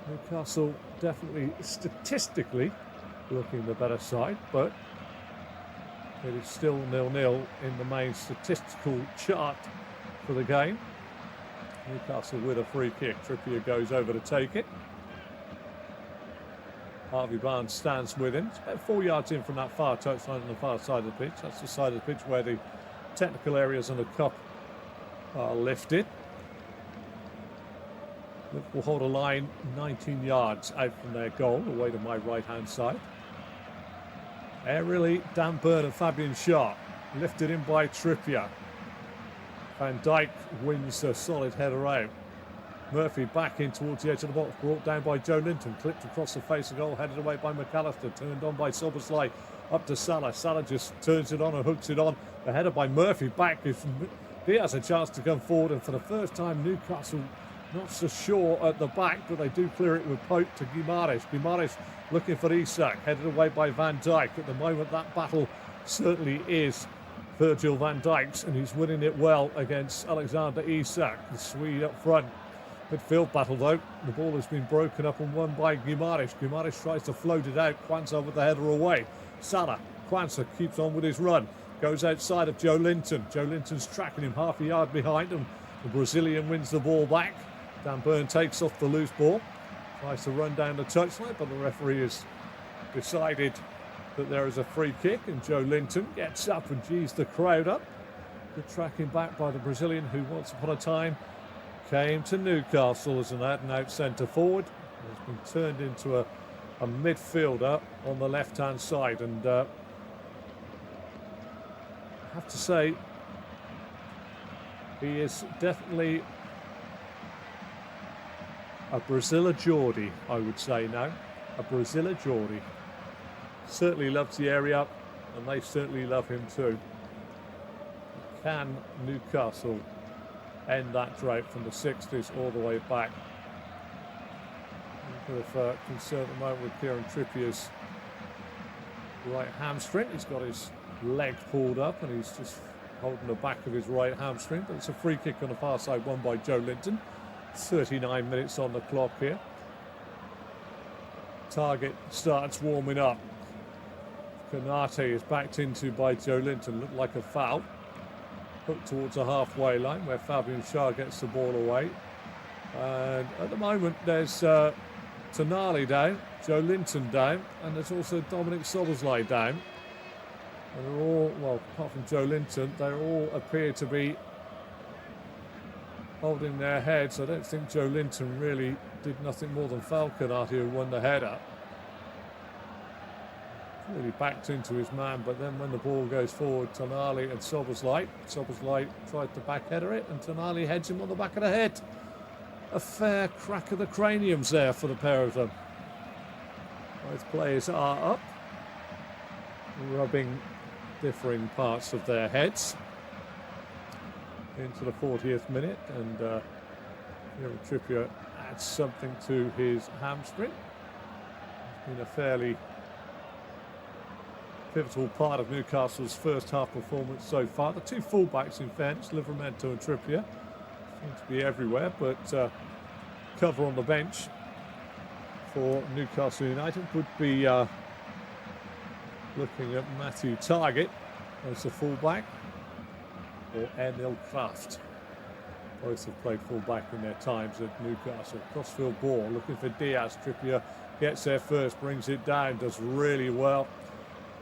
Newcastle definitely statistically looking the better side, but It is still 0-0 in the main statistical chart for the game. Newcastle with a free kick. Trippier goes over to take it. Harvey Barnes stands with him. It's about 4 yards in from that far touchline on the far side of the pitch. That's the side of the pitch where the technical areas on the cup are lifted. Liverpool hold a line 19 yards out from their goal, away to my right-hand side. Aerially, Dan Burn and Fabian Schär lifted in by Trippier. Van Dijk wins a solid header out. Murphy back in towards the edge of the box, brought down by Joe Linton, clipped across the face of goal, headed away by McAllister, turned on by Szoboszlai, up to Salah. Salah just turns it on and hooks it on. The header by Murphy back gives Diaz a chance to come forward, and for the first time Newcastle not so sure at the back, but they do clear it with Pope to Guimaraes. Guimaraes looking for Isak, headed away by Van Dijk. At the moment that battle certainly is Virgil van Dijk's, and he's winning it well against Alexander Isak, the Swede up front. Midfield battle though, the ball has been broken up and won by Guimaraes. Guimaraes tries to float it out, Kwanzaa with the header away. Salah, Kwanzaa keeps on with his run, goes outside of Joe Linton. Joe Linton's tracking him half a yard behind him. The Brazilian wins the ball back. Dan Burn takes off the loose ball, tries to run down the touchline, but the referee has decided that there is a free kick, and Joe Linton gets up and gees the crowd up. Good tracking back by the Brazilian, who once upon a time came to Newcastle as an out-and-out centre forward. Has been turned into a midfielder on the left-hand side, and I have to say he is definitely a Braziller Geordie, I would say now. A Braziller Geordie. Certainly loves the area, and they certainly love him too. Can Newcastle end that drought from the 60s all the way back? A bit of concern at the moment with Kieran Trippier's right hamstring. He's got his leg pulled up and he's just holding the back of his right hamstring. But it's a free kick on the far side, won by Joe Linton. 39 minutes on the clock here. Target starts warming up. Konate is backed into by Joe Linton. Looked like a foul. Hooked towards the halfway line where Fabian Schär gets the ball away. And at the moment there's Tonali down, Joe Linton down, and there's also Dominic Szoboszlai down. And they're all, well, apart from Joe Linton, they all appear to be holding their heads. I don't think Joe Linton really did nothing more than foul Konate, who won the header. Really backed into his man, but then when the ball goes forward, Tonali and Szoboszlai tried to back header it, and Tonali heads him on the back of the head. A fair crack of the craniums there for the pair of them. Both players are up, rubbing differing parts of their heads. Into the 40th minute, and Kieran Trippier adds something to his hamstring. It's been a fairly pivotal part of Newcastle's first half performance so far. The two fullbacks, in fairness, Livramento and Trippier, seem to be everywhere, but cover on the bench for Newcastle United would be looking at Matthew Targett as the fullback, or Emil Kraft. Both have played fullback in their times at Newcastle. Crossfield ball, looking for Diaz. Trippier gets there first, brings it down, does really well.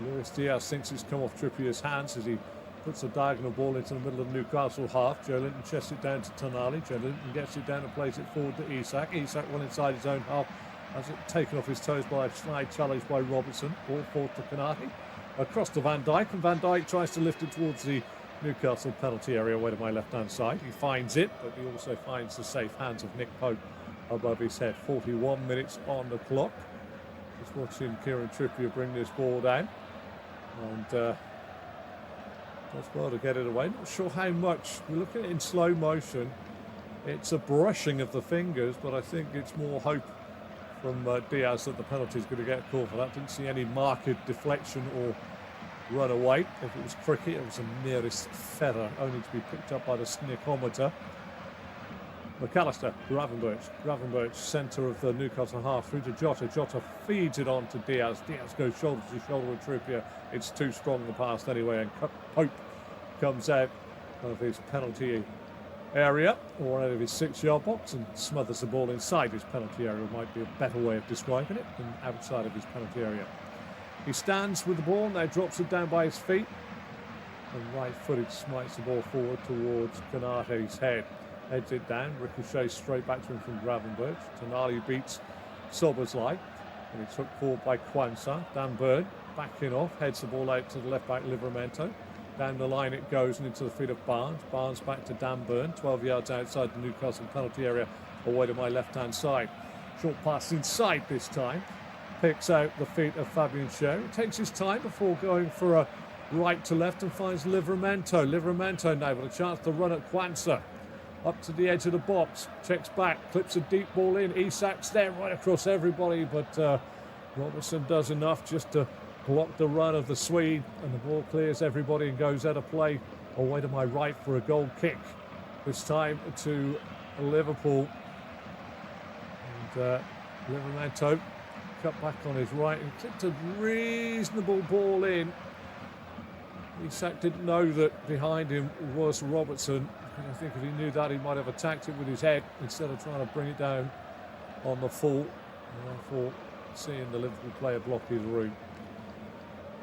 Luis Diaz thinks it's come off Trippier's hands as he puts a diagonal ball into the middle of the Newcastle half. Joe Linton chests it down to Tonali. Joe Linton gets it down and plays it forward to Isak. Isak well inside his own half, has it taken off his toes by a slide challenge by Robertson. Ball forward to Konate. Across to Van Dijk, and Van Dijk tries to lift it towards the Newcastle penalty area away to my left-hand side. He finds it, but he also finds the safe hands of Nick Pope above his head. 41 minutes on the clock. Just watching Kieran Trippier bring this ball down, and does well to get it away. Not sure how much. We're looking at it in slow motion. It's a brushing of the fingers, but I think it's more hope from Diaz that the penalty is going to get a call for that. Didn't see any marked deflection or run away. If it was cricket, it was the nearest feather, only to be picked up by the snickometer. McAllister, Gravenberch, centre of the Newcastle half, through to Jota. Jota feeds it on to Diaz. Diaz goes shoulder to shoulder with Trippier. It's too strong the pass anyway, and Pope comes out of his penalty area, or out of his 6-yard box, and smothers the ball inside his penalty area. Might be a better way of describing it than outside of his penalty area. He stands with the ball, now drops it down by his feet, and right-footed smites the ball forward towards Konate's head. Heads it down, ricochets straight back to him from Gravenberch. Tonali beats Szoboszlai, and it's hooked forward by Quansah. Dan Burn backing off, heads the ball out to the left back Livramento. Down the line it goes and into the feet of Barnes. Barnes back to Dan Burn, 12 yards outside the Newcastle penalty area, away to my left-hand side. Short pass inside this time. Picks out the feet of Fabian Schär. He takes his time before going for a right to left and finds Livramento. Livramento now with a chance to run at Quansah. Up to the edge of the box, checks back, clips a deep ball in. Isak's there right across everybody, but Robertson does enough just to block the run of the Swede, and the ball clears everybody and goes out of play away to my right for a goal kick. This time to Liverpool. And Livramento cut back on his right and clipped a reasonable ball in. Isak didn't know that behind him was Robertson. I think if he knew that, he might have attacked it with his head instead of trying to bring it down on the full. And therefore, seeing the Liverpool player block his route.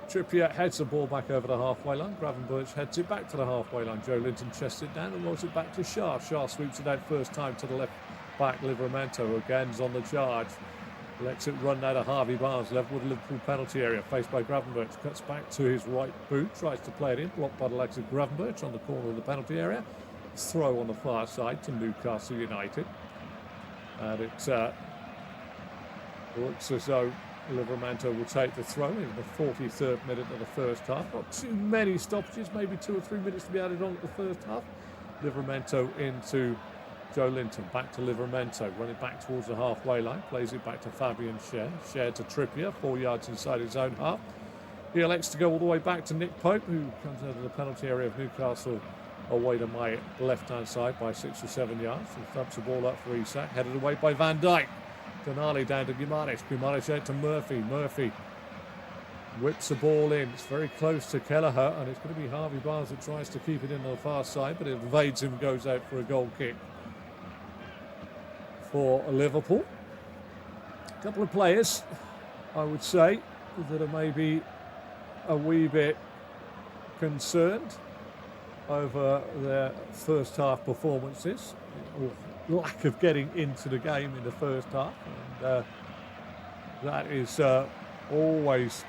Trippier heads the ball back over the halfway line. Gravenberch heads it back to the halfway line. Joe Linton chests it down and rolls it back to Schär. Schär sweeps it out first time to the left back. Livramento again is on the charge. Lets it run now to Harvey Barnes, level with the Liverpool penalty area, faced by Gravenberch. Cuts back to his right boot, tries to play it in, blocked by the legs of Gravenberch on the corner of the penalty area. Throw on the far side to Newcastle United. And it looks as though Livramento will take the throw in the 43rd minute of the first half. Not too many stoppages, maybe 2 or 3 minutes to be added on at the first half. Livramento into Joe Linton, back to Livramento, running back towards the halfway line, plays it back to Fabian Schär. Schär to Trippier, 4 yards inside his own half. He elects to go all the way back to Nick Pope, who comes out of the penalty area of Newcastle away to my left-hand side by 6 or 7 yards. And thumps the ball up for Isak, headed away by Van Dijk. Tonali down to Guimarães. Guimarães out to Murphy. Murphy whips the ball in. It's very close to Kelleher, and it's going to be Harvey Barnes that tries to keep it in on the far side, but it evades him, goes out for a goal kick for Liverpool. A couple of players, I would say, that are maybe a wee bit concerned over their first half performances, or lack of getting into the game in the first half, and that is always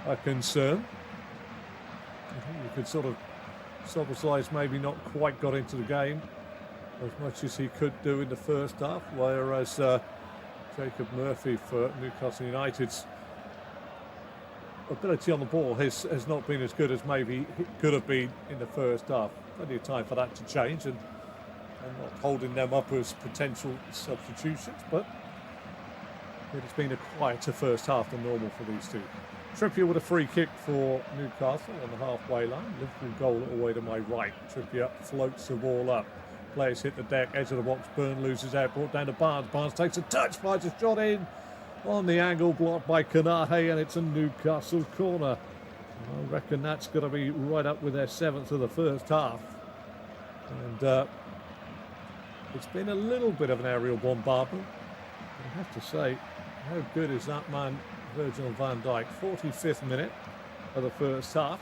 a concern. I think you could sort of, Szoboszlai's maybe not quite got into the game as much as he could do in the first half, whereas Jacob Murphy for Newcastle United's ability on the ball has not been as good as maybe it could have been in the first half. Plenty of time for that to change, and I'm not holding them up as potential substitutions, but it's been a quieter first half than normal for these two. Trippier with a free kick for Newcastle on the halfway line. Liverpool goal all the way to my right. Trippier floats the ball up. Players hit the deck, edge of the box. Burn loses out, brought down to Barnes. Barnes takes a touch, fires a shot in on the angle, blocked by Konate, and it's a Newcastle corner. I reckon that's going to be right up with their 7th of the first half. And it's been a little bit of an aerial bombardment. I have to say, how good is that man, Virgil van Dijk? 45th minute of the first half.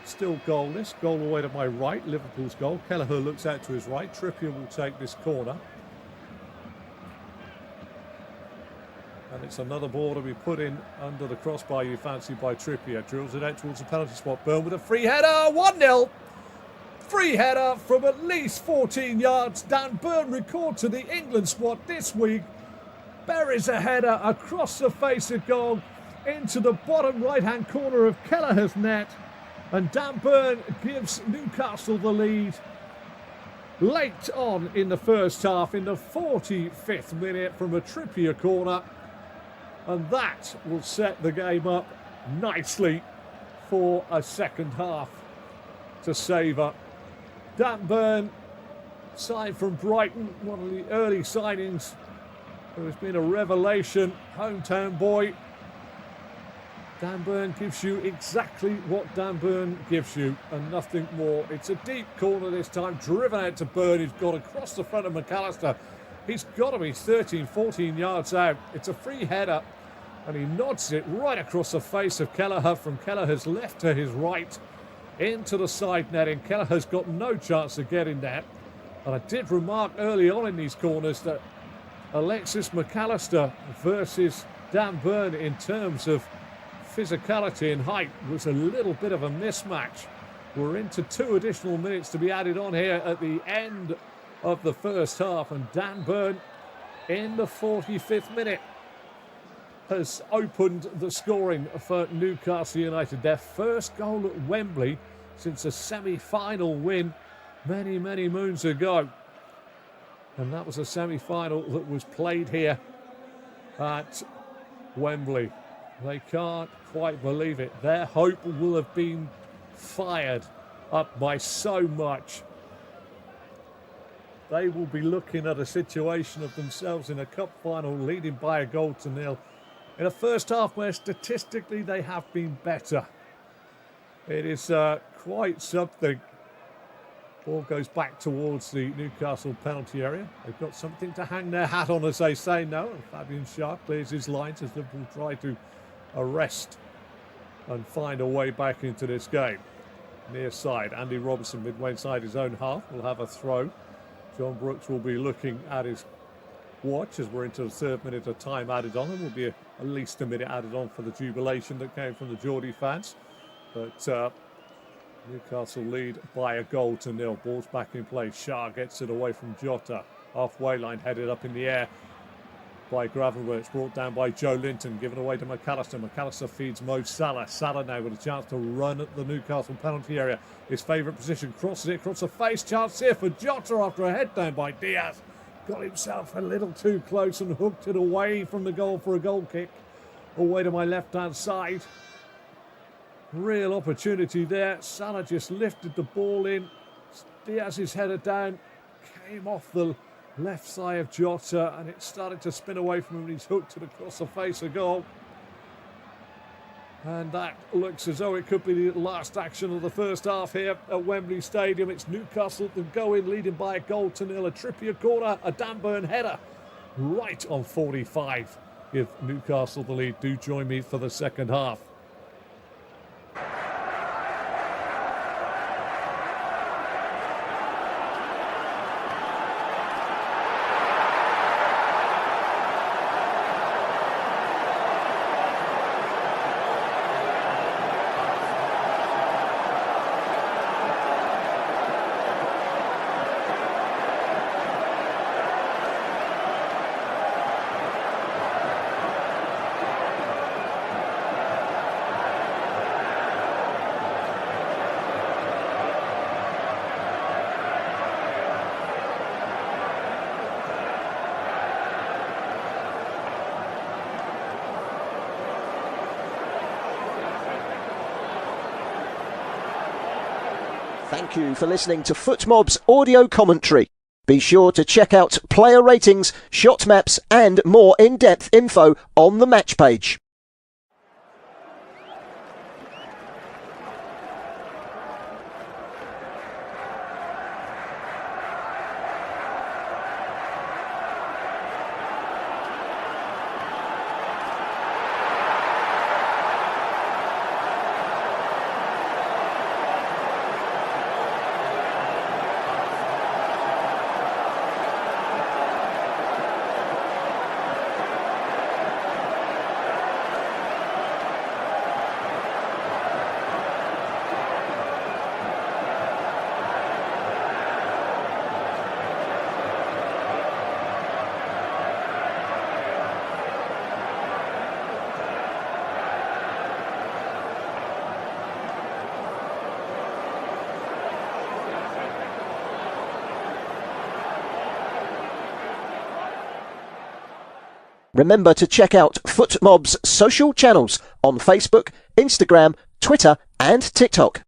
Still goalless. Goal away to my right, Liverpool's goal. Kelleher looks out to his right. Trippier will take this corner. And it's another ball to be put in under the crossbar, you fancy, by Trippier. Drills it out towards the penalty spot. Burn with a free header. 1-0. Free header from at least 14 yards. Dan Burn record to the England squad this week. Buries a header across the face of goal into the bottom right-hand corner of Kelleher's net. And Dan Burn gives Newcastle the lead late on in the first half, in the 45th minute, from a Trippier corner. And that will set the game up nicely for a second half to savour. Dan Burn Side from Brighton, one of the early signings who has been a revelation, hometown boy. Dan Burn gives you exactly what Dan Burn gives you and nothing more. It's a deep corner this time, driven out to Burn, who's got across the front of McAllister. He's got to be 13, 14 yards out. It's a free header and he nods it right across the face of Kelleher from Kelleher's left to his right into the side netting. Kelleher's got no chance of getting that. And I did remark early on in these corners that Alexis McAllister versus Dan Burn in terms of physicality and height was a little bit of a mismatch. We're into 2 additional minutes to be added on here at the end of the first half, and Dan Burn in the 45th minute has opened the scoring for Newcastle United. Their first goal at Wembley since a semi-final win many, many moons ago. And that was a semi-final that was played here at Wembley. They can't quite believe it. Their hope will have been fired up by so much. They will be looking at a situation of themselves in a cup final leading by a goal to nil in a first half where statistically they have been better. It is quite something. Ball goes back towards the Newcastle penalty area. They've got something to hang their hat on, as they say now. And Fabian Schär clears his lines as Liverpool try to arrest and find a way back into this game. Near side, Andy Robertson midway inside his own half will have a throw. John Brooks will be looking at his watch as we're into the 3rd minute of time added on. There will be at least a minute added on for the jubilation that came from the Geordie fans. But Newcastle lead by a goal to nil. Ball's back in play. Schär gets it away from Jota. Halfway line headed up in the air by Gravenberch, brought down by Joe Linton, given away to McAllister. McAllister feeds Mo Salah. Salah now with a chance to run at the Newcastle penalty area. His favourite position, crosses it across the face. Chance here for Jota after a head down by Diaz. Got himself a little too close and hooked it away from the goal for a goal kick. Away to my left-hand side. Real opportunity there. Salah just lifted the ball in. Diaz's header down. Came off the left side of Jota and it started to spin away from him and he's hooked it across the face of goal. And that looks as though it could be the last action of the first half here at Wembley Stadium. It's Newcastle that go in leading by a goal to nil. A Trippier corner, a Dan Burn header right on 45. Give Newcastle the lead. Do join me for the second half. Thank you for listening to FootMob's audio commentary. Be sure to check out player ratings, shot maps and more in-depth info on the match page. Remember to check out FootMob's social channels on Facebook, Instagram, Twitter and TikTok.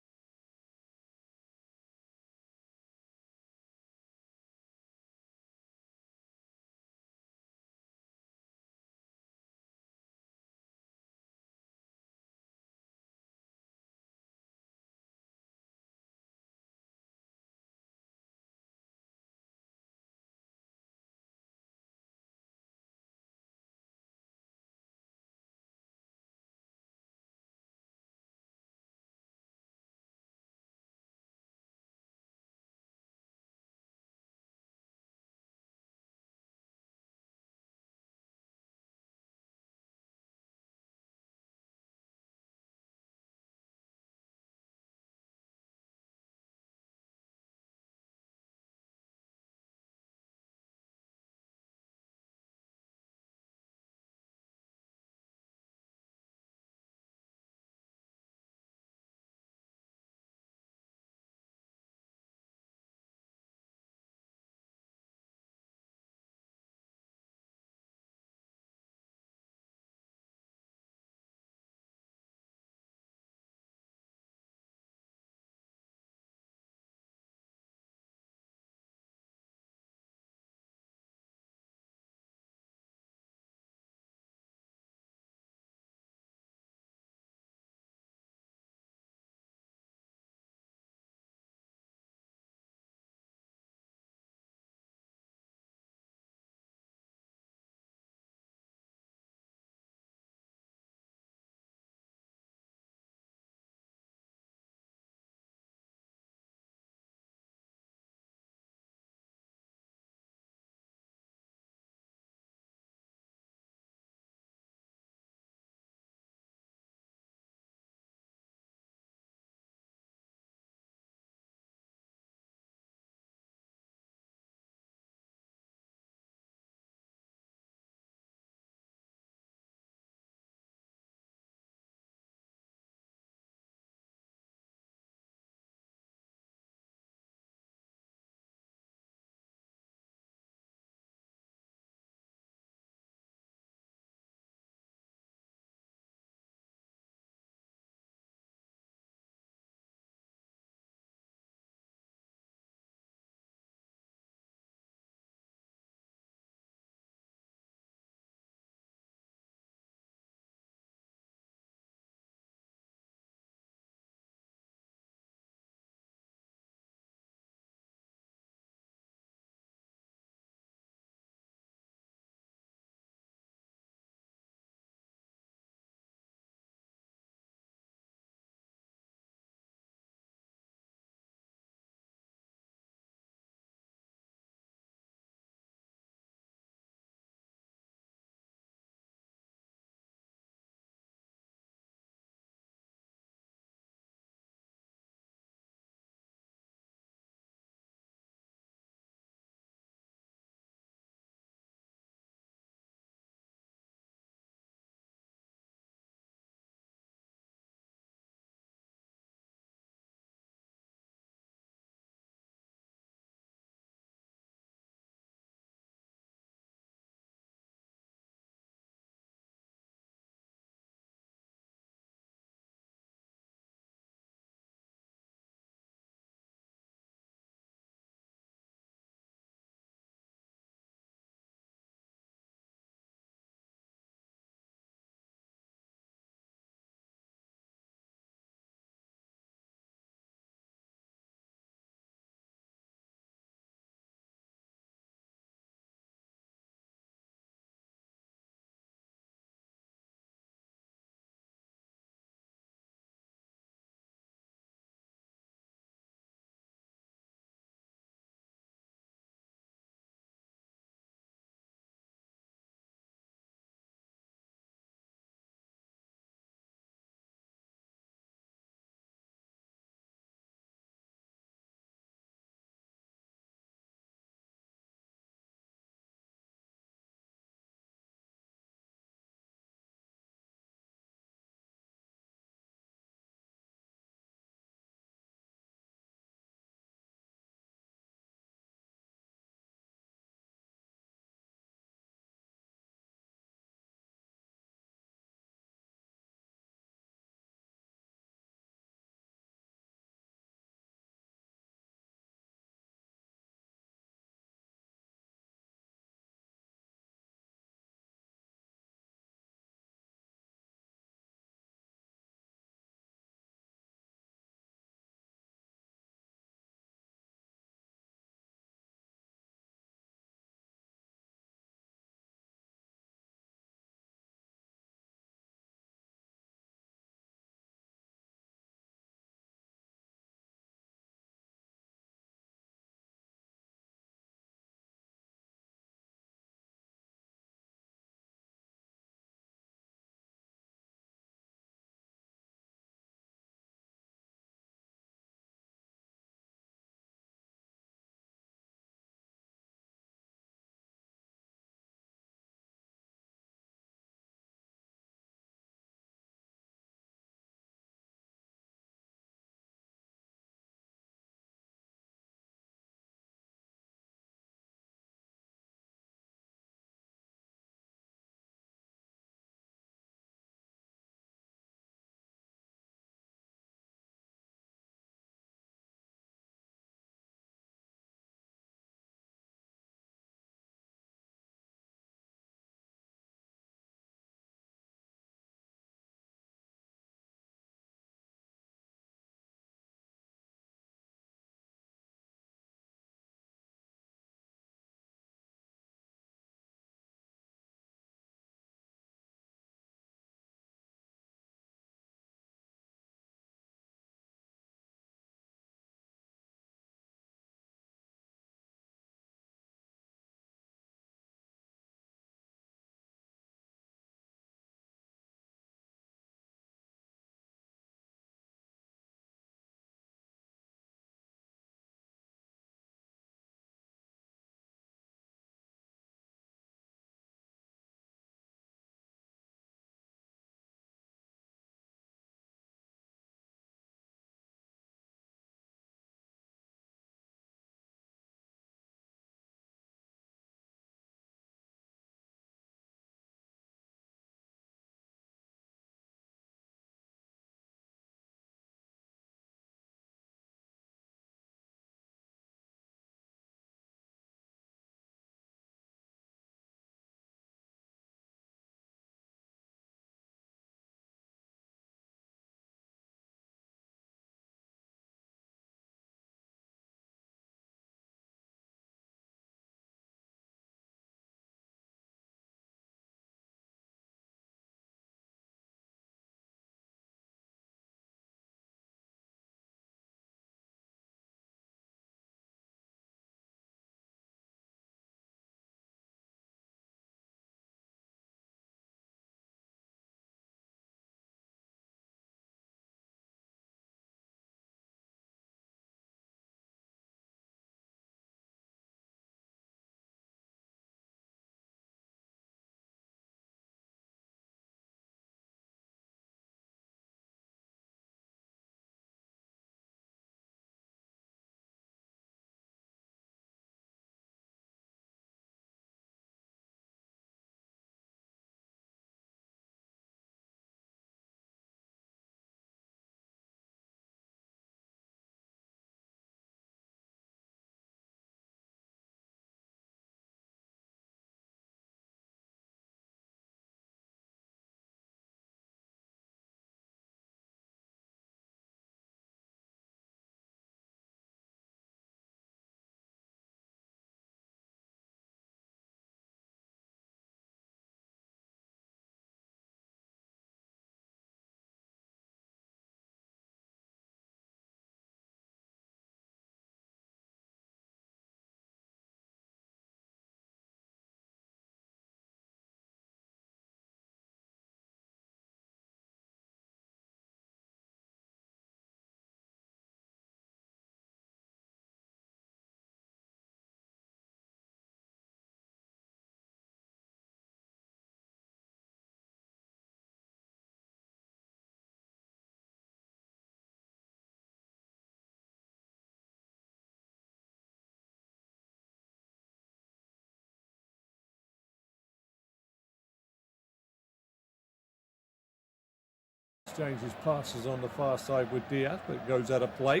exchanges passes on the far side with Diaz, but it goes out of play.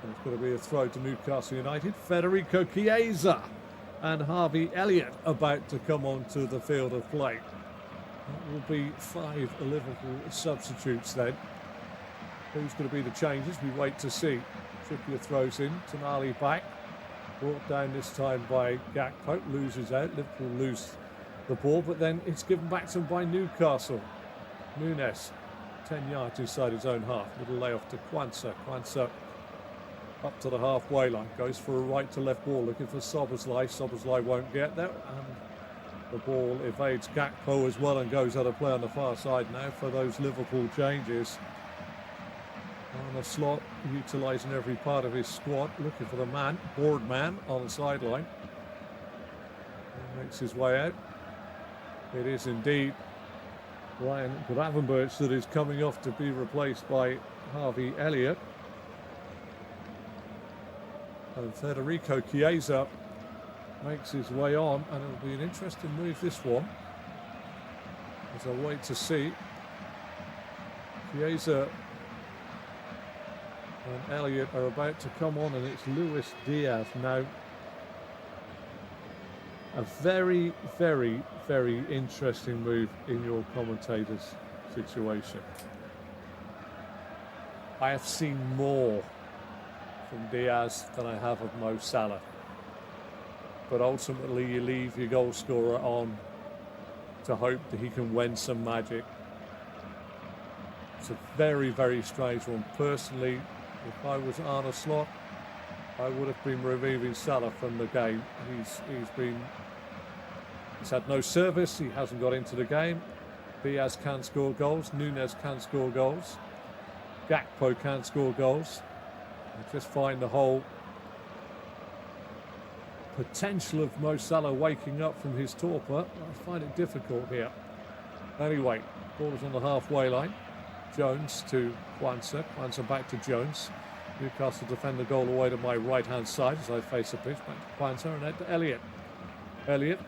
And it's going to be a throw to Newcastle United. Federico Chiesa and Harvey Elliott about to come onto the field of play. That will be 5 Liverpool substitutes then. Who's going to be the changes? We wait to see. Trippier throws in, Tonali back. Brought down this time by Gakpo, loses out. Liverpool lose the ball, but then it's given back to them by Newcastle. Nunes, 10 yards inside his own half. Little layoff to Quansah. Quansah up to the halfway line, goes for a right to left ball, looking for Szoboszlai. Szoboszlai won't get there, and the ball evades Gakpo as well and goes out of play on the far side now for those Liverpool changes. On the slot, utilising every part of his squad, looking for the man, board man on the sideline. Makes his way out. It is indeed Ryan Gravenberch that is coming off to be replaced by Harvey Elliott. And Federico Chiesa makes his way on, and it'll be an interesting move, this one, as I wait to see. Chiesa and Elliott are about to come on, and it's Luis Diaz now. A very, very, very interesting move in your commentator's situation. I have seen more from Diaz than I have of Mo Salah. But ultimately you leave your goal scorer on to hope that he can win some magic. It's a very, very strange one. Personally, if I was Arne Slot, I would have been removing Salah from the game. He's had no service, he hasn't got into the game. Diaz can score goals, Nunes can score goals, Gakpo can score goals. I just find the whole potential of Mo Salah waking up from his torpor, I find it difficult here. Anyway, ball is on the halfway line. Jones to Quansah, Quansah back to Jones. Newcastle defend the goal away to my right hand side as I face the pitch. Back to Quansah and then to Elliott. Elliott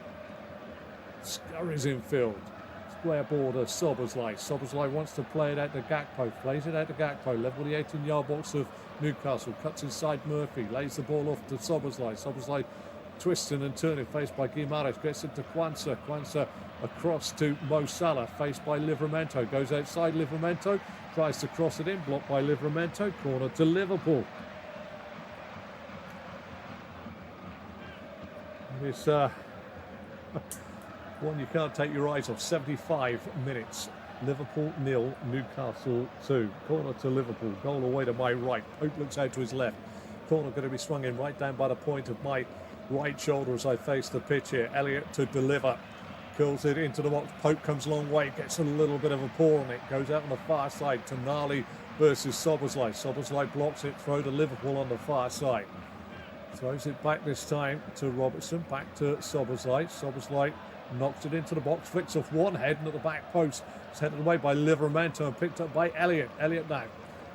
scurries infield. Square border, Szoboszlai. Szoboszlai wants to play it out to Gakpo. Plays it out to Gakpo. Level the 18-yard box of Newcastle. Cuts inside Murphy. Lays the ball off to Szoboszlai. Szoboszlai twisting and turning. Faced by Guimaraes. Gets it to Quansah. Quansah across to Mo Salah. Faced by Livramento. Goes outside Livramento. Tries to cross it in. Blocked by Livramento. Corner to Liverpool. It's one you can't take your eyes off. 75 minutes. Liverpool 0, Newcastle 2. Corner to Liverpool. Goal away to my right. Pope looks out to his left. Corner going to be swung in right down by the point of my right shoulder as I face the pitch here. Elliott to deliver. Curls it into the box. Pope comes a long way. Gets a little bit of a paw on it. Goes out on the far side. Tonali versus Szoboszlai. Szoboszlai blocks it. Throw to Liverpool on the far side. Throws it back this time to Robertson. Back to Szoboszlai. Szoboszlai knocks it into the box, flicks off one head and at the back post. It's headed away by Livramento and picked up by Elliott. Elliott now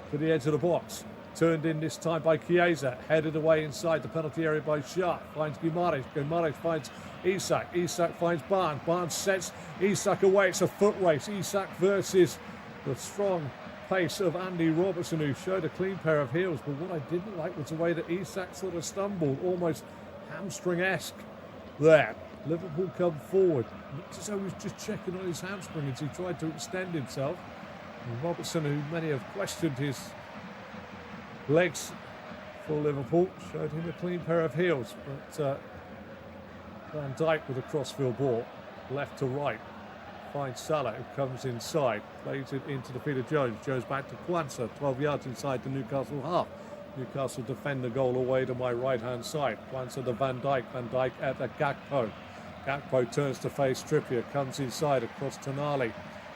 to the edge of the box. Turned in this time by Chiesa. Headed away inside the penalty area by Sharp. Finds Guimaraes. Guimaraes finds Isak. Isak finds Barnes. Barnes sets Isak away. It's a foot race. Isak versus the strong pace of Andy Robertson, who showed a clean pair of heels. But what I didn't like was the way that Isak sort of stumbled, almost hamstring-esque there. Liverpool come forward. Looks as though he was just checking on his hamstring as he tried to extend himself. And Robertson, who many have questioned his legs for Liverpool, showed him a clean pair of heels. But Van Dijk with a crossfield ball, left to right. Finds Salah, who comes inside. Plays it into the feet of Jones. Jones back to Quansah, 12 yards inside the Newcastle half. Newcastle defend the goal away to my right-hand side. Quansah to Van Dijk. Van Dijk at the Gakpo. Gakpo turns to face Trippier. Comes inside across Tonali.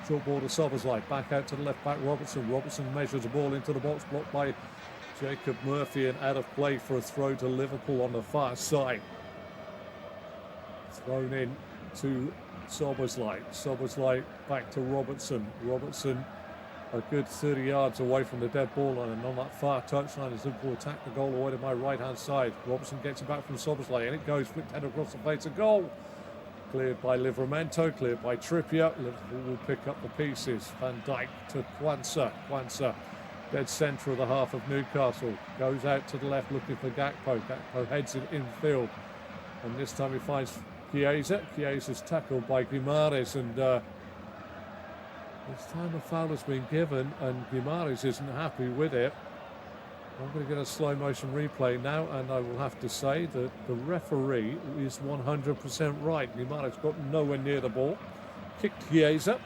Short ball to Szoboszlai. Back out to the left-back Robertson. Robertson measures the ball into the box. Blocked by Jacob Murphy and out of play for a throw to Liverpool on the far side. Thrown in to Szoboszlai. Szoboszlai back to Robertson. Robertson a good 30 yards away from the dead ball line, and on that far touchline as Liverpool attack the goal away to my right hand side. Robertson gets it back from Szoboszlai, and it goes flicked head across the face. A goal Cleared by Livramento, cleared by Trippier. Liverpool will pick up the pieces. Van Dijk to Kwanzaa. Kwanzaa, dead centre of the half of Newcastle. Goes out to the left looking for Gakpo. Gakpo heads it infield. And this time he finds Chiesa. Chiesa's tackled by Guimarães. And this time a foul has been given and Guimarães isn't happy with it. I'm going to get a slow motion replay now, and I will have to say that the referee is 100% right. Guimarães got nowhere near the ball. Kicked Chiesa.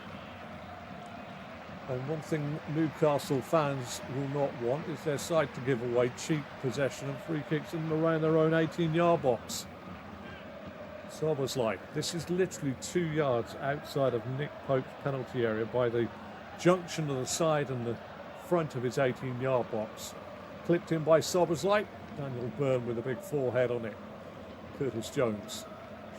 And one thing Newcastle fans will not want is their side to give away cheap possession and free kicks in and around their own 18-yard box. Szoboszlai. This is literally 2 yards outside of Nick Pope's penalty area by the junction of the side and the front of his 18-yard box. Clipped in by Szoboszlai. Daniel Byrne with a big forehead on it. Curtis Jones.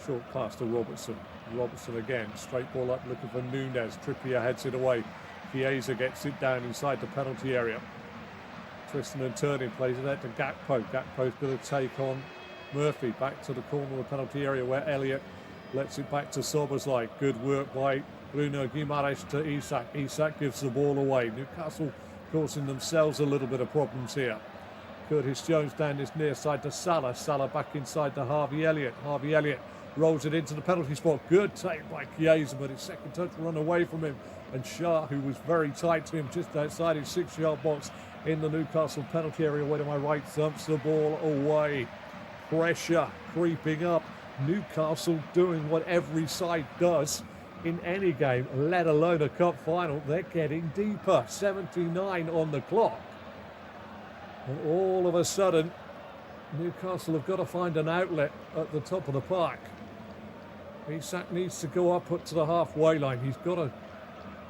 Short pass to Robertson. Robertson again. Straight ball up looking for Nunes. Trippier heads it away. Chiesa gets it down inside the penalty area. Twisting and turning. Plays it out to Gakpo. Gakpo's going to take on Murphy. Back to the corner of the penalty area where Elliott lets it back to Szoboszlai. Good work by Bruno Guimarães to Isak. Isak gives the ball away. Newcastle causing themselves a little bit of problems here. Curtis Jones down this near side to Salah. Salah back inside to Harvey Elliott. Harvey Elliott rolls it into the penalty spot. Good take by Chiesa, but his second touch run away from him. And Shah, who was very tight to him just outside his 6-yard box in the Newcastle penalty area, way to my right, thumps the ball away. Pressure creeping up. Newcastle doing what every side does in any game, let alone a cup final. They're getting deeper. 79 on the clock. And all of a sudden, Newcastle have got to find an outlet at the top of the park. Isak needs to go up to the halfway line. He's got to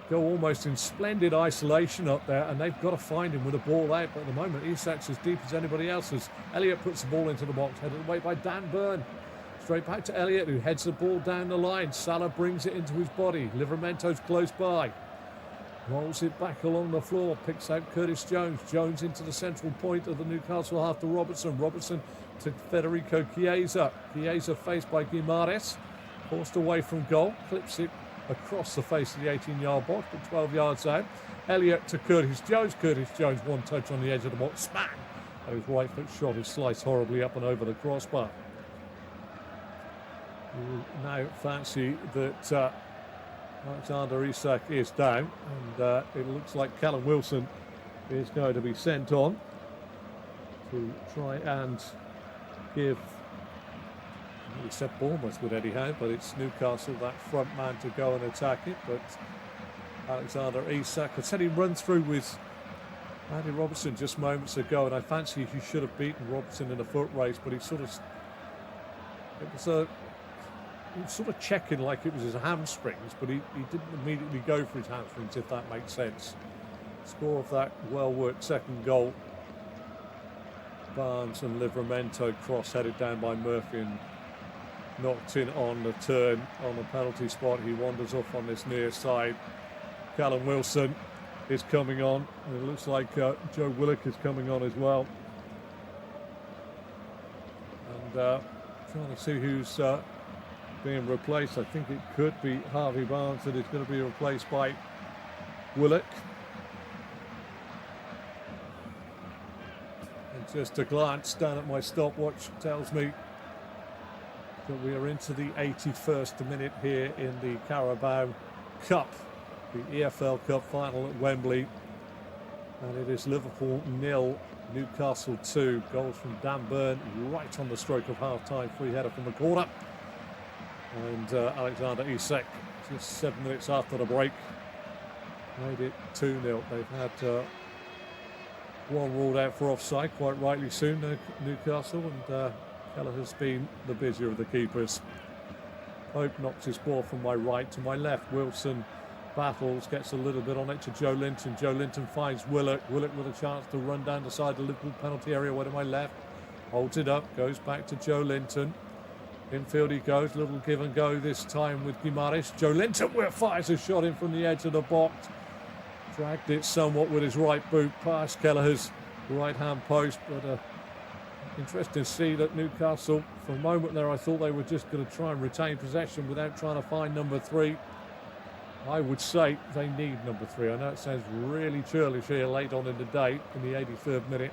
go almost in splendid isolation up there, and they've got to find him with a ball out. But at the moment, Isak's as deep as anybody else. As Elliott puts the ball into the box, headed away by Dan Byrne. Straight back to Elliott, who heads the ball down the line. Salah brings it into his body. Livramento's close by. Rolls it back along the floor. Picks out Curtis Jones. Jones into the central point of the Newcastle half to Robertson. Robertson to Federico Chiesa. Chiesa faced by Guimarães. Forced away from goal. Clips it across the face of the 18-yard box, but 12 yards out. Elliott to Curtis Jones. Curtis Jones, one touch on the edge of the box. Smack! And his right foot shot is sliced horribly up and over the crossbar. Now fancy that Alexander Isak is down, and it looks like Callum Wilson is going to be sent on to try and give. We said Bournemouth with Eddie Howe, but it's Newcastle, that front man, to go and attack it. But Alexander Isak, I said he run through with Andy Robertson just moments ago, and I fancy he should have beaten Robertson in a foot race, but he sort of, he was sort of checking like it was his hamstrings, but he didn't immediately go for his hamstrings, if that makes sense. Score of that well-worked second goal. Barnes and Livramento cross headed down by Murphy and knocked in on the turn on the penalty spot. He wanders off on this near side. Callum Wilson is coming on. It looks like Joe Willock is coming on as well. And trying to see who's being replaced. I think it could be Harvey Barnes that is going to be replaced by Willock. And just a glance down at my stopwatch tells me that we are into the 81st minute here in the Carabao Cup, the EFL Cup final at Wembley. And it is Liverpool 0, Newcastle 2. Goals from Dan Byrne right on the stroke of half-time, free header from the corner. And Alexander Isak, just 7 minutes after the break, made it 2-0. They've had one ruled out for offside, quite rightly soon, Newcastle, and Keller has been the busier of the keepers. Pope knocks his ball from my right to my left. Wilson battles, gets a little bit on it to Joe Linton. Joe Linton finds Willock. Willock with a chance to run down the side of the Liverpool penalty area, way to my left. Holds it up, goes back to Joe Linton. Infield he goes, little give and go this time with Guimarães. Joe Linton fires a shot in from the edge of the box. Dragged it somewhat with his right boot past Kelleher's right-hand post, but interesting to see that Newcastle For a moment there, I thought they were just going to try and retain possession without trying to find number 3. I would say they need number 3. I know it sounds really churlish here late on in the day, in the 83rd minute.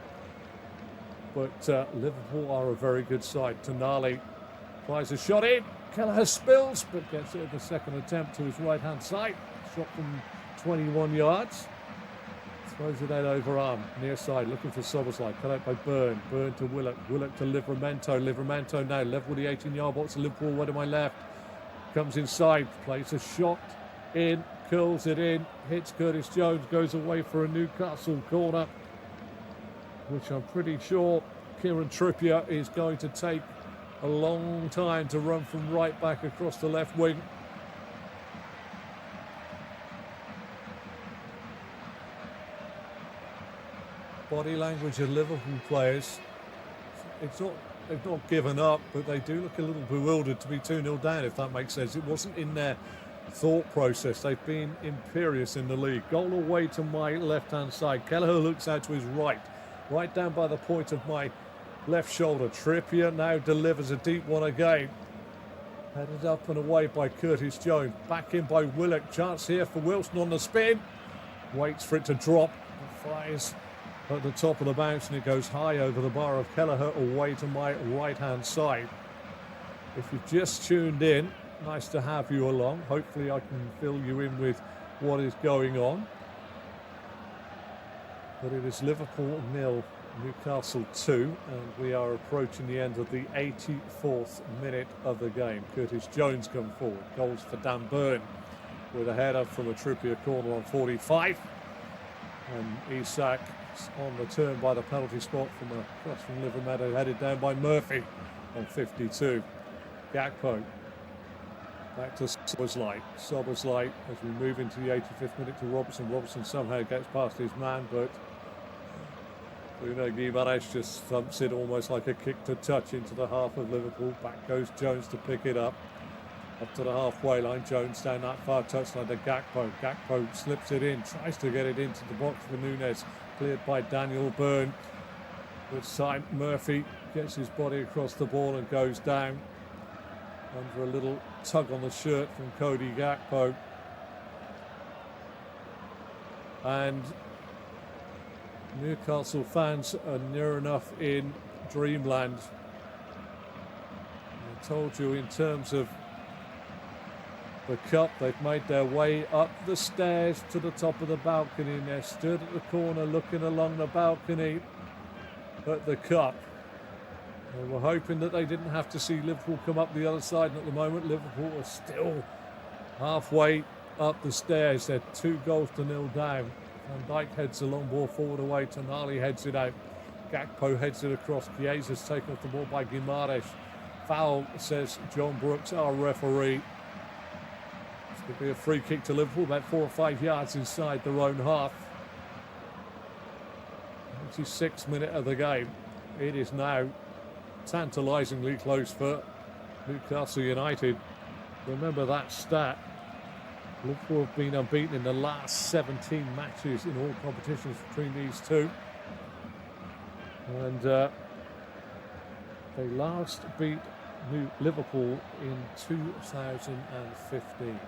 But Liverpool are a very good side. Tonali tries a shot in. Kelleher spills, but gets it at the second attempt to his right-hand side. Shot from 21 yards. Throws it out over arm, near side, looking for Szoboszlai. Cut out by Byrne. Byrne to Willock. Willock to Livramento. Livramento now level with the 18-yard box. Liverpool way to my left. Comes inside, plays a shot in, curls it in, hits Curtis Jones, goes away for a Newcastle corner, which I'm pretty sure Kieran Trippier is going to take a long time to run from right back across the left wing. Body language of Liverpool players, they've not given up, but they do look a little bewildered to be 2-0 down, if that makes sense. It wasn't in their thought process. They've been imperious in the league. Goal away to my left-hand side. Kelleher looks out to his right down by the point of my left shoulder. Trippier now delivers a deep one again. Headed up and away by Curtis Jones. Back in by Willock. Chance here for Wilson on the spin. Waits for it to drop. Fires at the top of the bounce, and it goes high over the bar of Kelleher away to my right-hand side. If you've just tuned in, nice to have you along. Hopefully I can fill you in with what is going on. But it is Liverpool 0, Newcastle 2, and we are approaching the end of the 84th minute of the game. Curtis Jones come forward. Goals for Dan Byrne with a header from a Trippier corner on 45. And Isak on the turn by the penalty spot from a cross from Livramento, headed down by Murphy on 52. Gakpo back to Szoboszlai. Szoboszlai as we move into the 85th minute to Robertson. Robertson somehow gets past his man, but Bruno Guimaraes just thumps it almost like a kick to touch into the half of Liverpool. Back goes Jones to pick it up. Up to the halfway line, Jones down that far touchline to Gakpo. Gakpo slips it in, tries to get it into the box for Núñez. Cleared by Daniel Byrne. This time Murphy gets his body across the ball and goes down under a little tug on the shirt from Cody Gakpo. And Newcastle fans are near enough in dreamland. I told you in terms of the cup, they've made their way up the stairs to the top of the balcony, and they're stood at the corner looking along the balcony at the cup. They were hoping that they didn't have to see Liverpool come up the other side, and at the moment Liverpool are still halfway up the stairs. They're 2-0 down. Van Dijk heads the long ball forward away. Tonali heads it out. Gakpo heads it across. Chiesa's taken off the ball by Guimaraes. Foul, says John Brooks, our referee. Could be a free kick to Liverpool, about 4 or 5 yards inside their own half. 96th minute of the game. It is now tantalisingly close for Newcastle United. Remember that stat. Liverpool have been unbeaten in the last 17 matches in all competitions between these two. And they last beat Liverpool in 2015.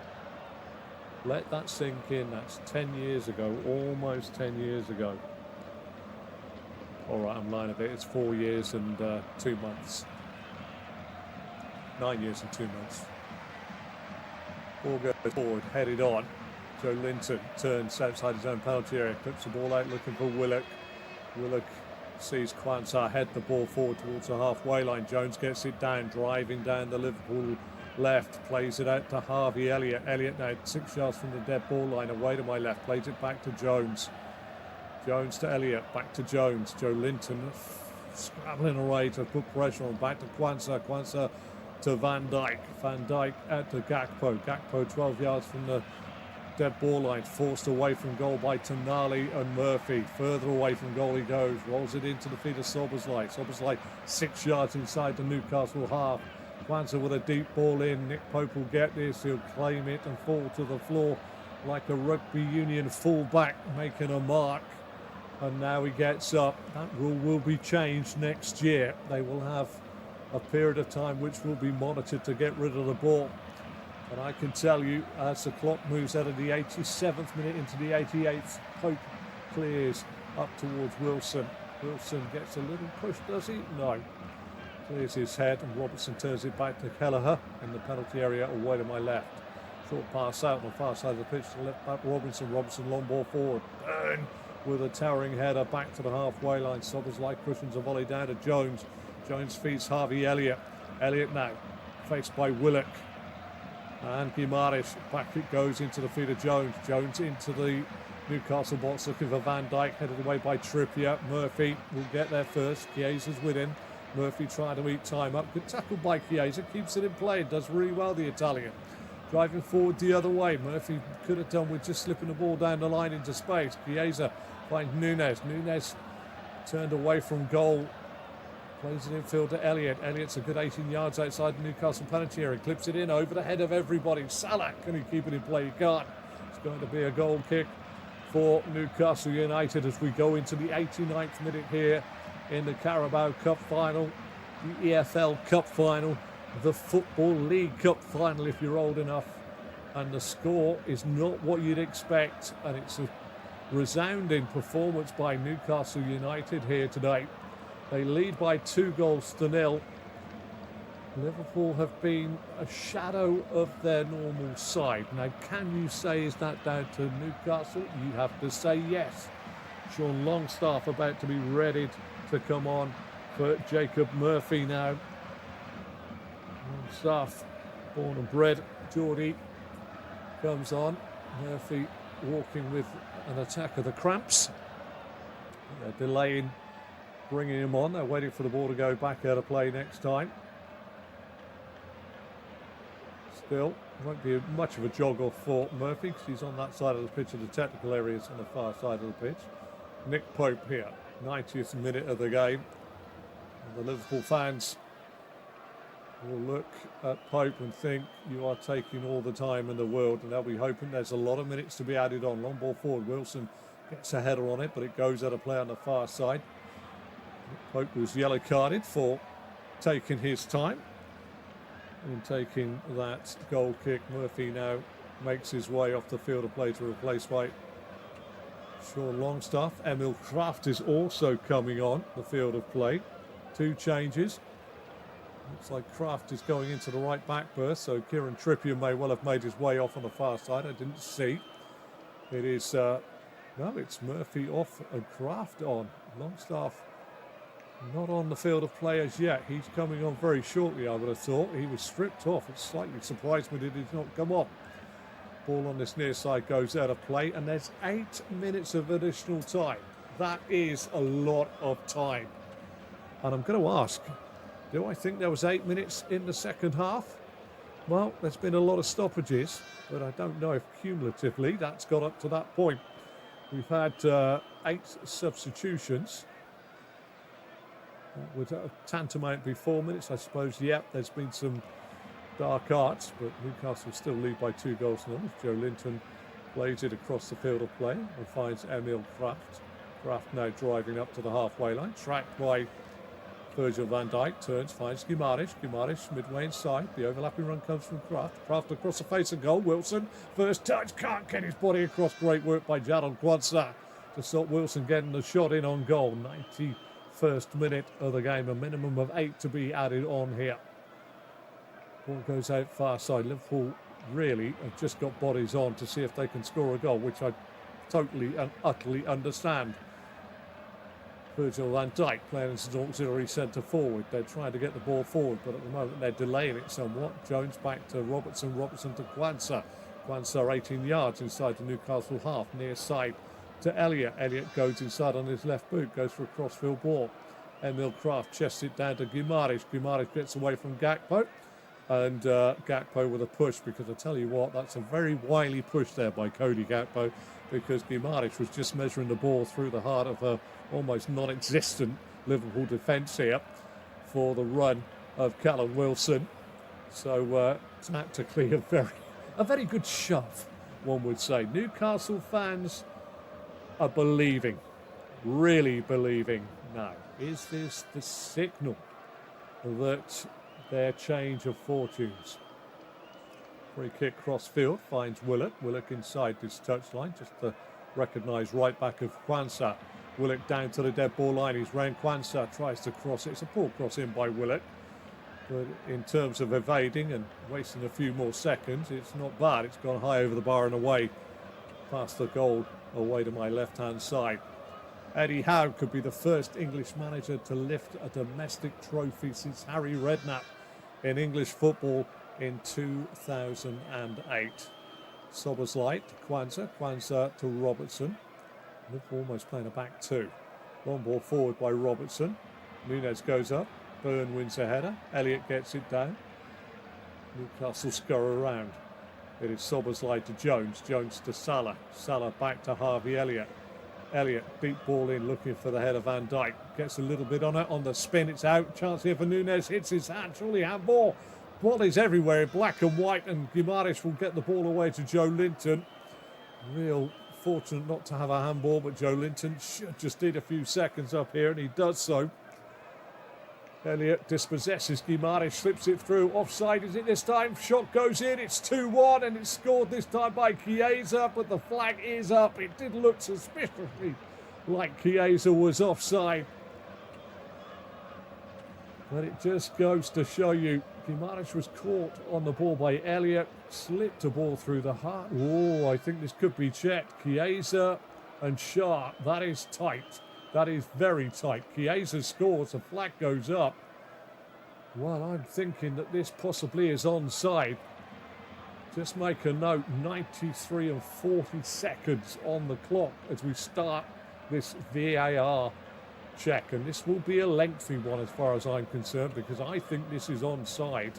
Let that sink in. That's 10 years ago, almost 10 years ago. All right, I'm lying a bit. It's 4 years and 2 months. 9 years and 2 months. Ball goes forward, headed on. Joe Linton turns outside his own penalty area, clips the ball out looking for Willock. Willock sees Quansah head the ball forward towards the halfway line. Jones gets it down, driving down the Liverpool left, plays it out to Harvey Elliott. Elliott now 6 yards from the dead ball line, away to my left, plays it back to Jones. Jones to Elliott, back to Jones. Joe Linton scrabbling away to put pressure on, back to Quansah. Quansah to Van Dijk. Van Dijk out to Gakpo. Gakpo 12 yards from the dead ball line, forced away from goal by Tonali and Murphy. Further away from goal he goes, rolls it into the feet of Szoboszlai. Szoboszlai 6 yards inside the Newcastle half. Quansah with a deep ball in. Nick Pope will get this, he'll claim it and fall to the floor like a rugby union fullback making a mark. And now he gets up. That rule will be changed next year. They will have a period of time which will be monitored to get rid of the ball. And I can tell you, as the clock moves out of the 87th minute into the 88th, Pope clears up towards Wilson. Wilson gets a little push, does he? No. Clears his head, and Robertson turns it back to Kelleher in the penalty area away to my left. Short pass out on the far side of the pitch to left back Robinson. Robinson long ball forward. Burn with a towering header back to the halfway line. Sobbers like cushions a volley down to Jones. Jones feeds Harvey Elliott. Elliott now faced by Willock. And Guimaraes, back it goes into the feet of Jones. Jones into the Newcastle box looking for Van Dijk, headed away by Trippier. Murphy will get there first. Chiesa's with him. Murphy trying to eat time up. Good tackle by Chiesa, keeps it in play. Does really well, the Italian. Driving forward the other way. Murphy could have done with just slipping the ball down the line into space. Chiesa finds Nunes. Nunes turned away from goal. Plays it infield to Elliott. Elliott's a good 18 yards outside the Newcastle penalty area. Clips it in over the head of everybody. Salah, can he keep it in play? He can't. It's going to be a goal kick for Newcastle United as we go into the 89th minute here in the Carabao Cup final, the EFL Cup final, the Football League Cup final if you're old enough. And the score is not what you'd expect, and it's a resounding performance by Newcastle United here today. They lead by 2-0. Liverpool have been a shadow of their normal side. Now, can you say is that down to Newcastle? You have to say yes. Sean Longstaff about to be ready to come on for Jacob Murphy now. Longstaff, born and bred Geordie, comes on. Murphy walking with an attack of the cramps. They're delaying bringing him on. They're waiting for the ball to go back out of play next time. Still, won't be much of a jog off for Murphy because he's on that side of the pitch and the technical areas on the far side of the pitch. Nick Pope here, 90th minute of the game. And the Liverpool fans will look at Pope and think you are taking all the time in the world, and they'll be hoping there's a lot of minutes to be added on. Long ball forward, Wilson gets a header on it, but it goes out of play on the far side. Pope was yellow carded for taking his time in taking that goal kick. Murphy now makes his way off the field of play to replace by Sean Longstaff. Emil Kraft is also coming on the field of play. 2 changes. Looks like Kraft is going into the right back berth, so Kieran Trippier may well have made his way off on the far side. I didn't see. It is, no, it's Murphy off and Kraft on. Longstaff not on the field of play as yet. He's coming on very shortly, I would have thought. He was stripped off. It slightly surprised me that he did not come on. Ball on this near side goes out of play, and there's 8 minutes of additional time. That is a lot of time. And I'm going to ask, do I think there was 8 minutes in the second half? Well, there's been a lot of stoppages, but I don't know if cumulatively that's got up to that point. We've had 8 substitutions. Would tantamount be 4 minutes, I suppose. Yep, there's been some dark arts, but Newcastle still lead by 2-0. Joe Linton plays it across the field of play and finds Emil Kraft. Kraft now driving up to the halfway line, tracked by Virgil van Dijk, turns, finds Guimaraes. Guimaraes midway inside. The overlapping run comes from Kraft. Kraft across the face of goal. Wilson, first touch, can't get his body across. Great work by Jadon Quansah to stop Wilson getting the shot in on goal. 91st minute of the game, a minimum of 8 to be added on here. Ball goes out far side. Liverpool really have just got bodies on to see if they can score a goal, which I totally and utterly understand. Virgil van Dijk playing as an auxiliary centre forward. They're trying to get the ball forward, but at the moment they're delaying it somewhat. Jones back to Robertson, Robertson to Quansah. Quansah 18 yards inside the Newcastle half, near side to Elliott. Elliott goes inside on his left boot, goes for a crossfield ball. Emil Kraft chests it down to Guimaraes. Guimaraes gets away from Gakpo, and Gakpo with a push, because I tell you what, that's a very wily push there by Cody Gakpo, because Guimaraes was just measuring the ball through the heart of a almost non-existent Liverpool defence here for the run of Callum Wilson. So tactically a very good shove, one would say. Newcastle fans are believing, really believing now. Is this the signal that their change of fortunes. Free kick cross field finds Willock. Willock inside this touchline, just to recognise right back of Kwanzaa. Willock down to the dead ball line. He's round Kwanzaa, tries to cross it. It's a poor cross in by Willock. But in terms of evading and wasting a few more seconds, it's not bad. It's gone high over the bar and away, past the goal, away to my left-hand side. Eddie Howe could be the first English manager to lift a domestic trophy since Harry Redknapp in English football in 2008. Soberslide to Kwanzaa, Kwanzaa to Robertson. Liverpool almost playing a back two. Long ball forward by Robertson. Nunez goes up. Byrne wins a header. Elliott gets it down. Newcastle scurry around. It is Soberslide to Jones. Jones to Salah. Salah back to Harvey Elliott. Elliott deep ball in, looking for the head of Van Dijk. Gets a little bit on it. On the spin, it's out. Chance here for Nunez. Hits his hand. Surely handball. Ball is everywhere in black and white, and Guimaraes will get the ball away to Joe Linton. Real fortunate not to have a handball, but Joe Linton should just need a few seconds up here, and he does so. Elliott dispossesses Guimaraes, slips it through. Offside, is it this time? Shot goes in. It's 2-1, and it's scored this time by Chiesa, but the flag is up. It did look suspiciously like Chiesa was offside. But it just goes to show you, Guimaraes was caught on the ball by Elliott, slipped a ball through the heart. Oh, I think this could be checked. Chiesa and Shah, that is tight. That is very tight. Chiesa scores, the flag goes up. Well, I'm thinking that this possibly is onside. Just make a note, 93 and 40 seconds on the clock as we start this VAR check. And this will be a lengthy one as far as I'm concerned, because I think this is onside.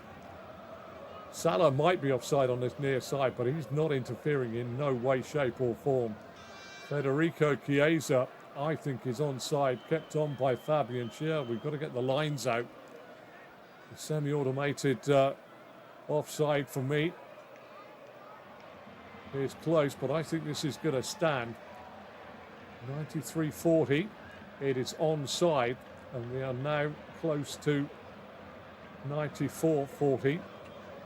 Salah might be offside on this near side, but he's not interfering in no way, shape or form. Federico Chiesa, I think, is onside, kept on by Fabian Schär. We've got to get the lines out. The semi-automated offside for me is close, but I think this is going to stand. 93-40. It is onside, and we are now close to 94-40.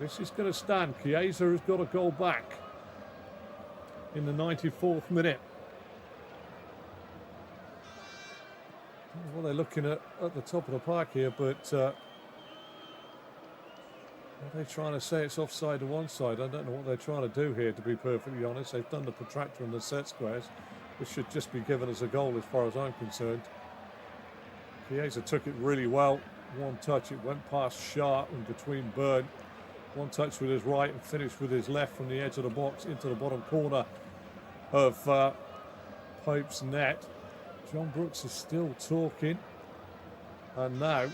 This is going to stand. Chiesa has got a goal back in the 94th minute. Well, they're looking at the top of the park here, but are they trying to say it's offside to one side? I don't know what they're trying to do here, to be perfectly honest. They've done the protractor and the set squares. This should just be given as a goal as far as I'm concerned. Chiesa took it really well. One touch, it went past Shah and between Byrne. One touch with his right and finished with his left from the edge of the box into the bottom corner of Pope's net. John Brooks is still talking. And now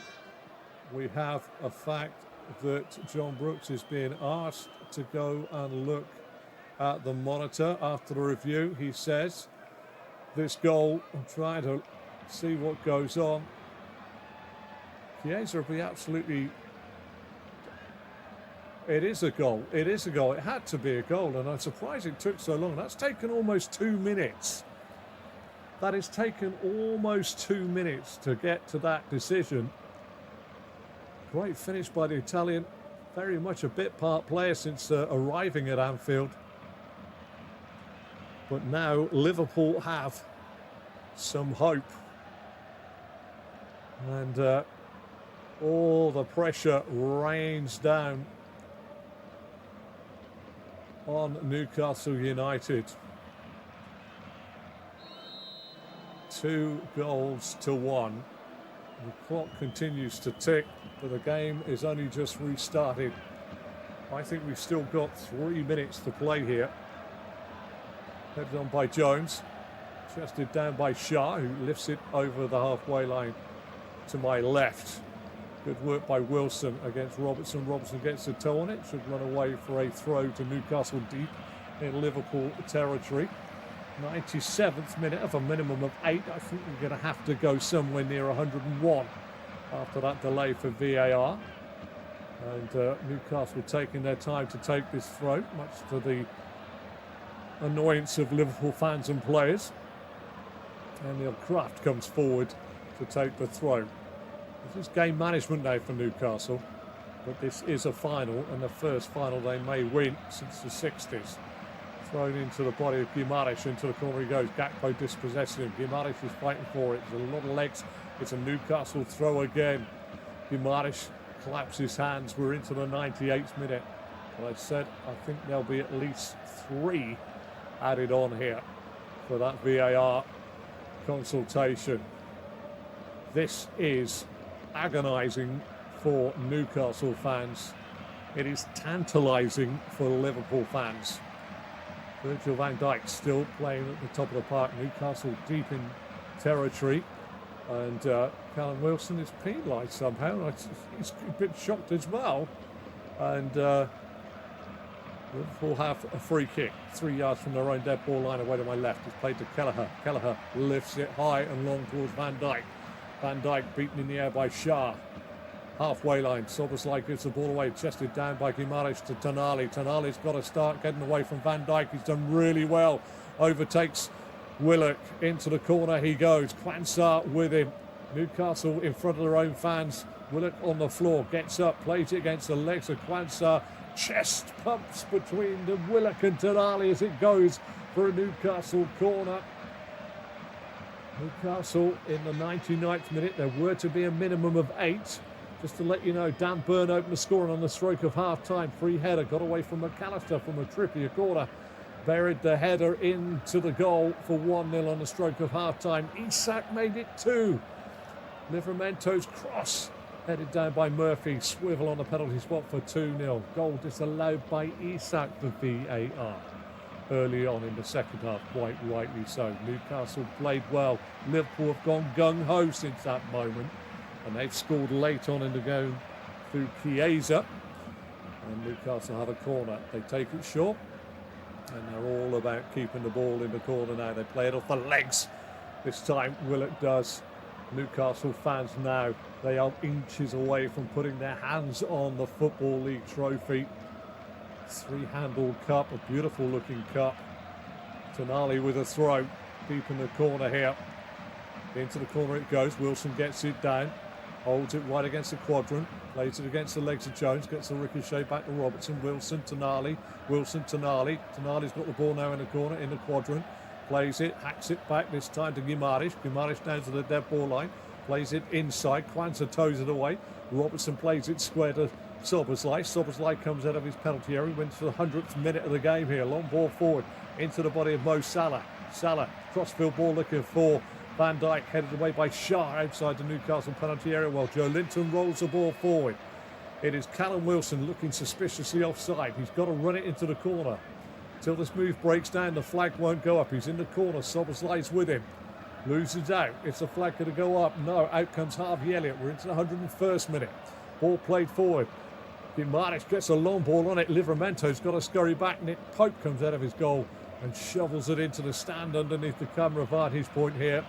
we have a fact that John Brooks is being asked to go and look at the monitor after the review. He says, this goal, I'm trying to see what goes on. Chiesa will be absolutely... It is a goal. It is a goal. It had to be a goal, and I'm surprised it took so long. That's taken almost 2 minutes. That has taken almost 2 minutes to get to that decision. Great finish by the Italian. Very much a bit part player since arriving at Anfield. But now Liverpool have some hope. And all the pressure rains down on Newcastle United. 2-1. The clock continues to tick, but the game is only just restarted. I think we've still got 3 minutes to play here. Headed on by Jones. Chested down by Shah, who lifts it over the halfway line to my left. Good work by Wilson against Robertson. Robertson gets a toe on it. Should run away for a throw to Newcastle deep in Liverpool territory. 97th minute of a minimum of 8. I think we're going to have to go somewhere near 101 after that delay for VAR. And Newcastle taking their time to take this throw, much to the annoyance of Liverpool fans and players. And Neil Kraft comes forward to take the throw. This is game management now for Newcastle, but this is a final, and the first final they may win since the 60s. Thrown into the body of Guimaraes, into the corner he goes. Gakpo dispossessing him. Guimaraes is fighting for it. There's a lot of legs. It's a Newcastle throw again. Guimaraes claps his hands. We're into the 98th minute. Like I said, I think there'll be at least 3 added on here for that VAR consultation. This is agonising for Newcastle fans. It is tantalising for Liverpool fans. Virgil van Dijk still playing at the top of the park. Newcastle deep in territory. And Callum Wilson is penalised somehow. He's a bit shocked as well. And Liverpool have a free kick 3 yards from their own dead ball line away to my left. It's played to Kelleher. Kelleher lifts it high and long towards Van Dijk. Van Dijk beaten in the air by Shah. Halfway line, Szoboszlai gets the ball away, chested down by Guimaraes to Tonali. Tonali's got to start getting away from Van Dijk. He's done really well. Overtakes Willock into the corner. He goes. Quansah with him. Newcastle in front of their own fans. Willock on the floor, gets up, plays it against the legs of Quansah. Chest pumps between the Willock and Tonali as it goes for a Newcastle corner. Newcastle in the 99th minute. There were to be a minimum of 8. Just to let you know, Dan Burn opened the scoring on the stroke of half-time. Free header, got away from McAllister from a Trippier corner. Buried the header into the goal for 1-0 on the stroke of half-time. Isak made it 2. Livramento's cross, headed down by Murphy. Swivel on the penalty spot for 2-0. Goal disallowed by Isak for VAR. Early on in the second half, quite rightly so. Newcastle played well. Liverpool have gone gung-ho since that moment. And they've scored late on in the game through Chiesa. And Newcastle have a corner. They take it short. And they're all about keeping the ball in the corner now. They play it off the legs. This time Willock does. Newcastle fans now, they are inches away from putting their hands on the Football League trophy. 3-handled cup, a beautiful looking cup. Tonali with a throw. Deep in the corner here. Into the corner it goes. Wilson gets it down. Holds it right against the quadrant. Plays it against the legs of Jones. Gets the ricochet back to Robertson. Wilson, Tonali. Wilson, Tonali. Tonali's got the ball now in the corner, in the quadrant. Plays it, hacks it back this time to Guimaraes. Guimaraes down to the dead ball line. Plays it inside. Quansah toes it away. Robertson plays it square to Szoboszlai. Szoboszlai comes out of his penalty area. Wins for the 100th minute of the game here. Long ball forward into the body of Mo Salah. Salah, crossfield ball looking for Van Dijk, headed away by Shah outside the Newcastle penalty area, while Joe Linton rolls the ball forward. It is Callum Wilson looking suspiciously offside. He's got to run it into the corner. Till this move breaks down, the flag won't go up. He's in the corner. Szoboszlai's with him. Loses out. Is the flag going to go up? No. Out comes Harvey Elliott. We're into the 101st minute. Ball played forward. Guimaraes gets a long ball on it. Livramento's got to scurry back. Nick Pope comes out of his goal and shovels it into the stand underneath the camera vantage point here.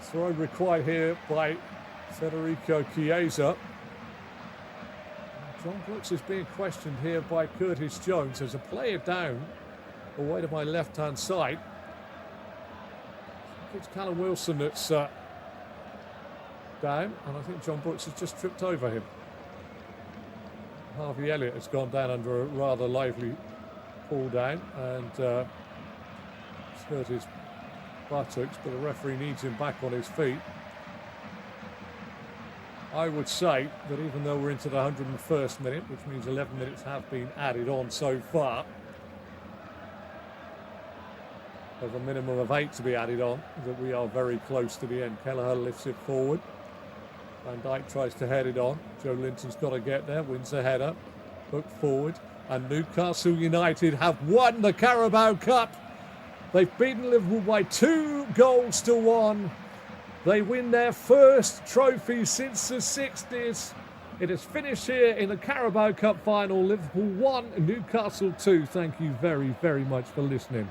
Throw required here by Federico Chiesa. John Brooks is being questioned here by Curtis Jones. There's a player down away to my left-hand side. It's Callum Wilson that's down, and I think John Brooks has just tripped over him. Harvey Elliott has gone down under a rather lively pull down and it's hurt his buttocks, but the referee needs him back on his feet. I would say that even though we're into the 101st minute, which means 11 minutes have been added on so far, there's a minimum of 8 to be added on, that we are very close to the end. Kelleher lifts it forward. Van Dijk tries to head it on. Joe Linton's got to get there, wins the header, hook forward. And Newcastle United have won the Carabao Cup. They've beaten Liverpool by 2-1. They win their first trophy since the 60s. It is finished here in the Carabao Cup final. Liverpool 1, Newcastle 2. Thank you very, very much for listening.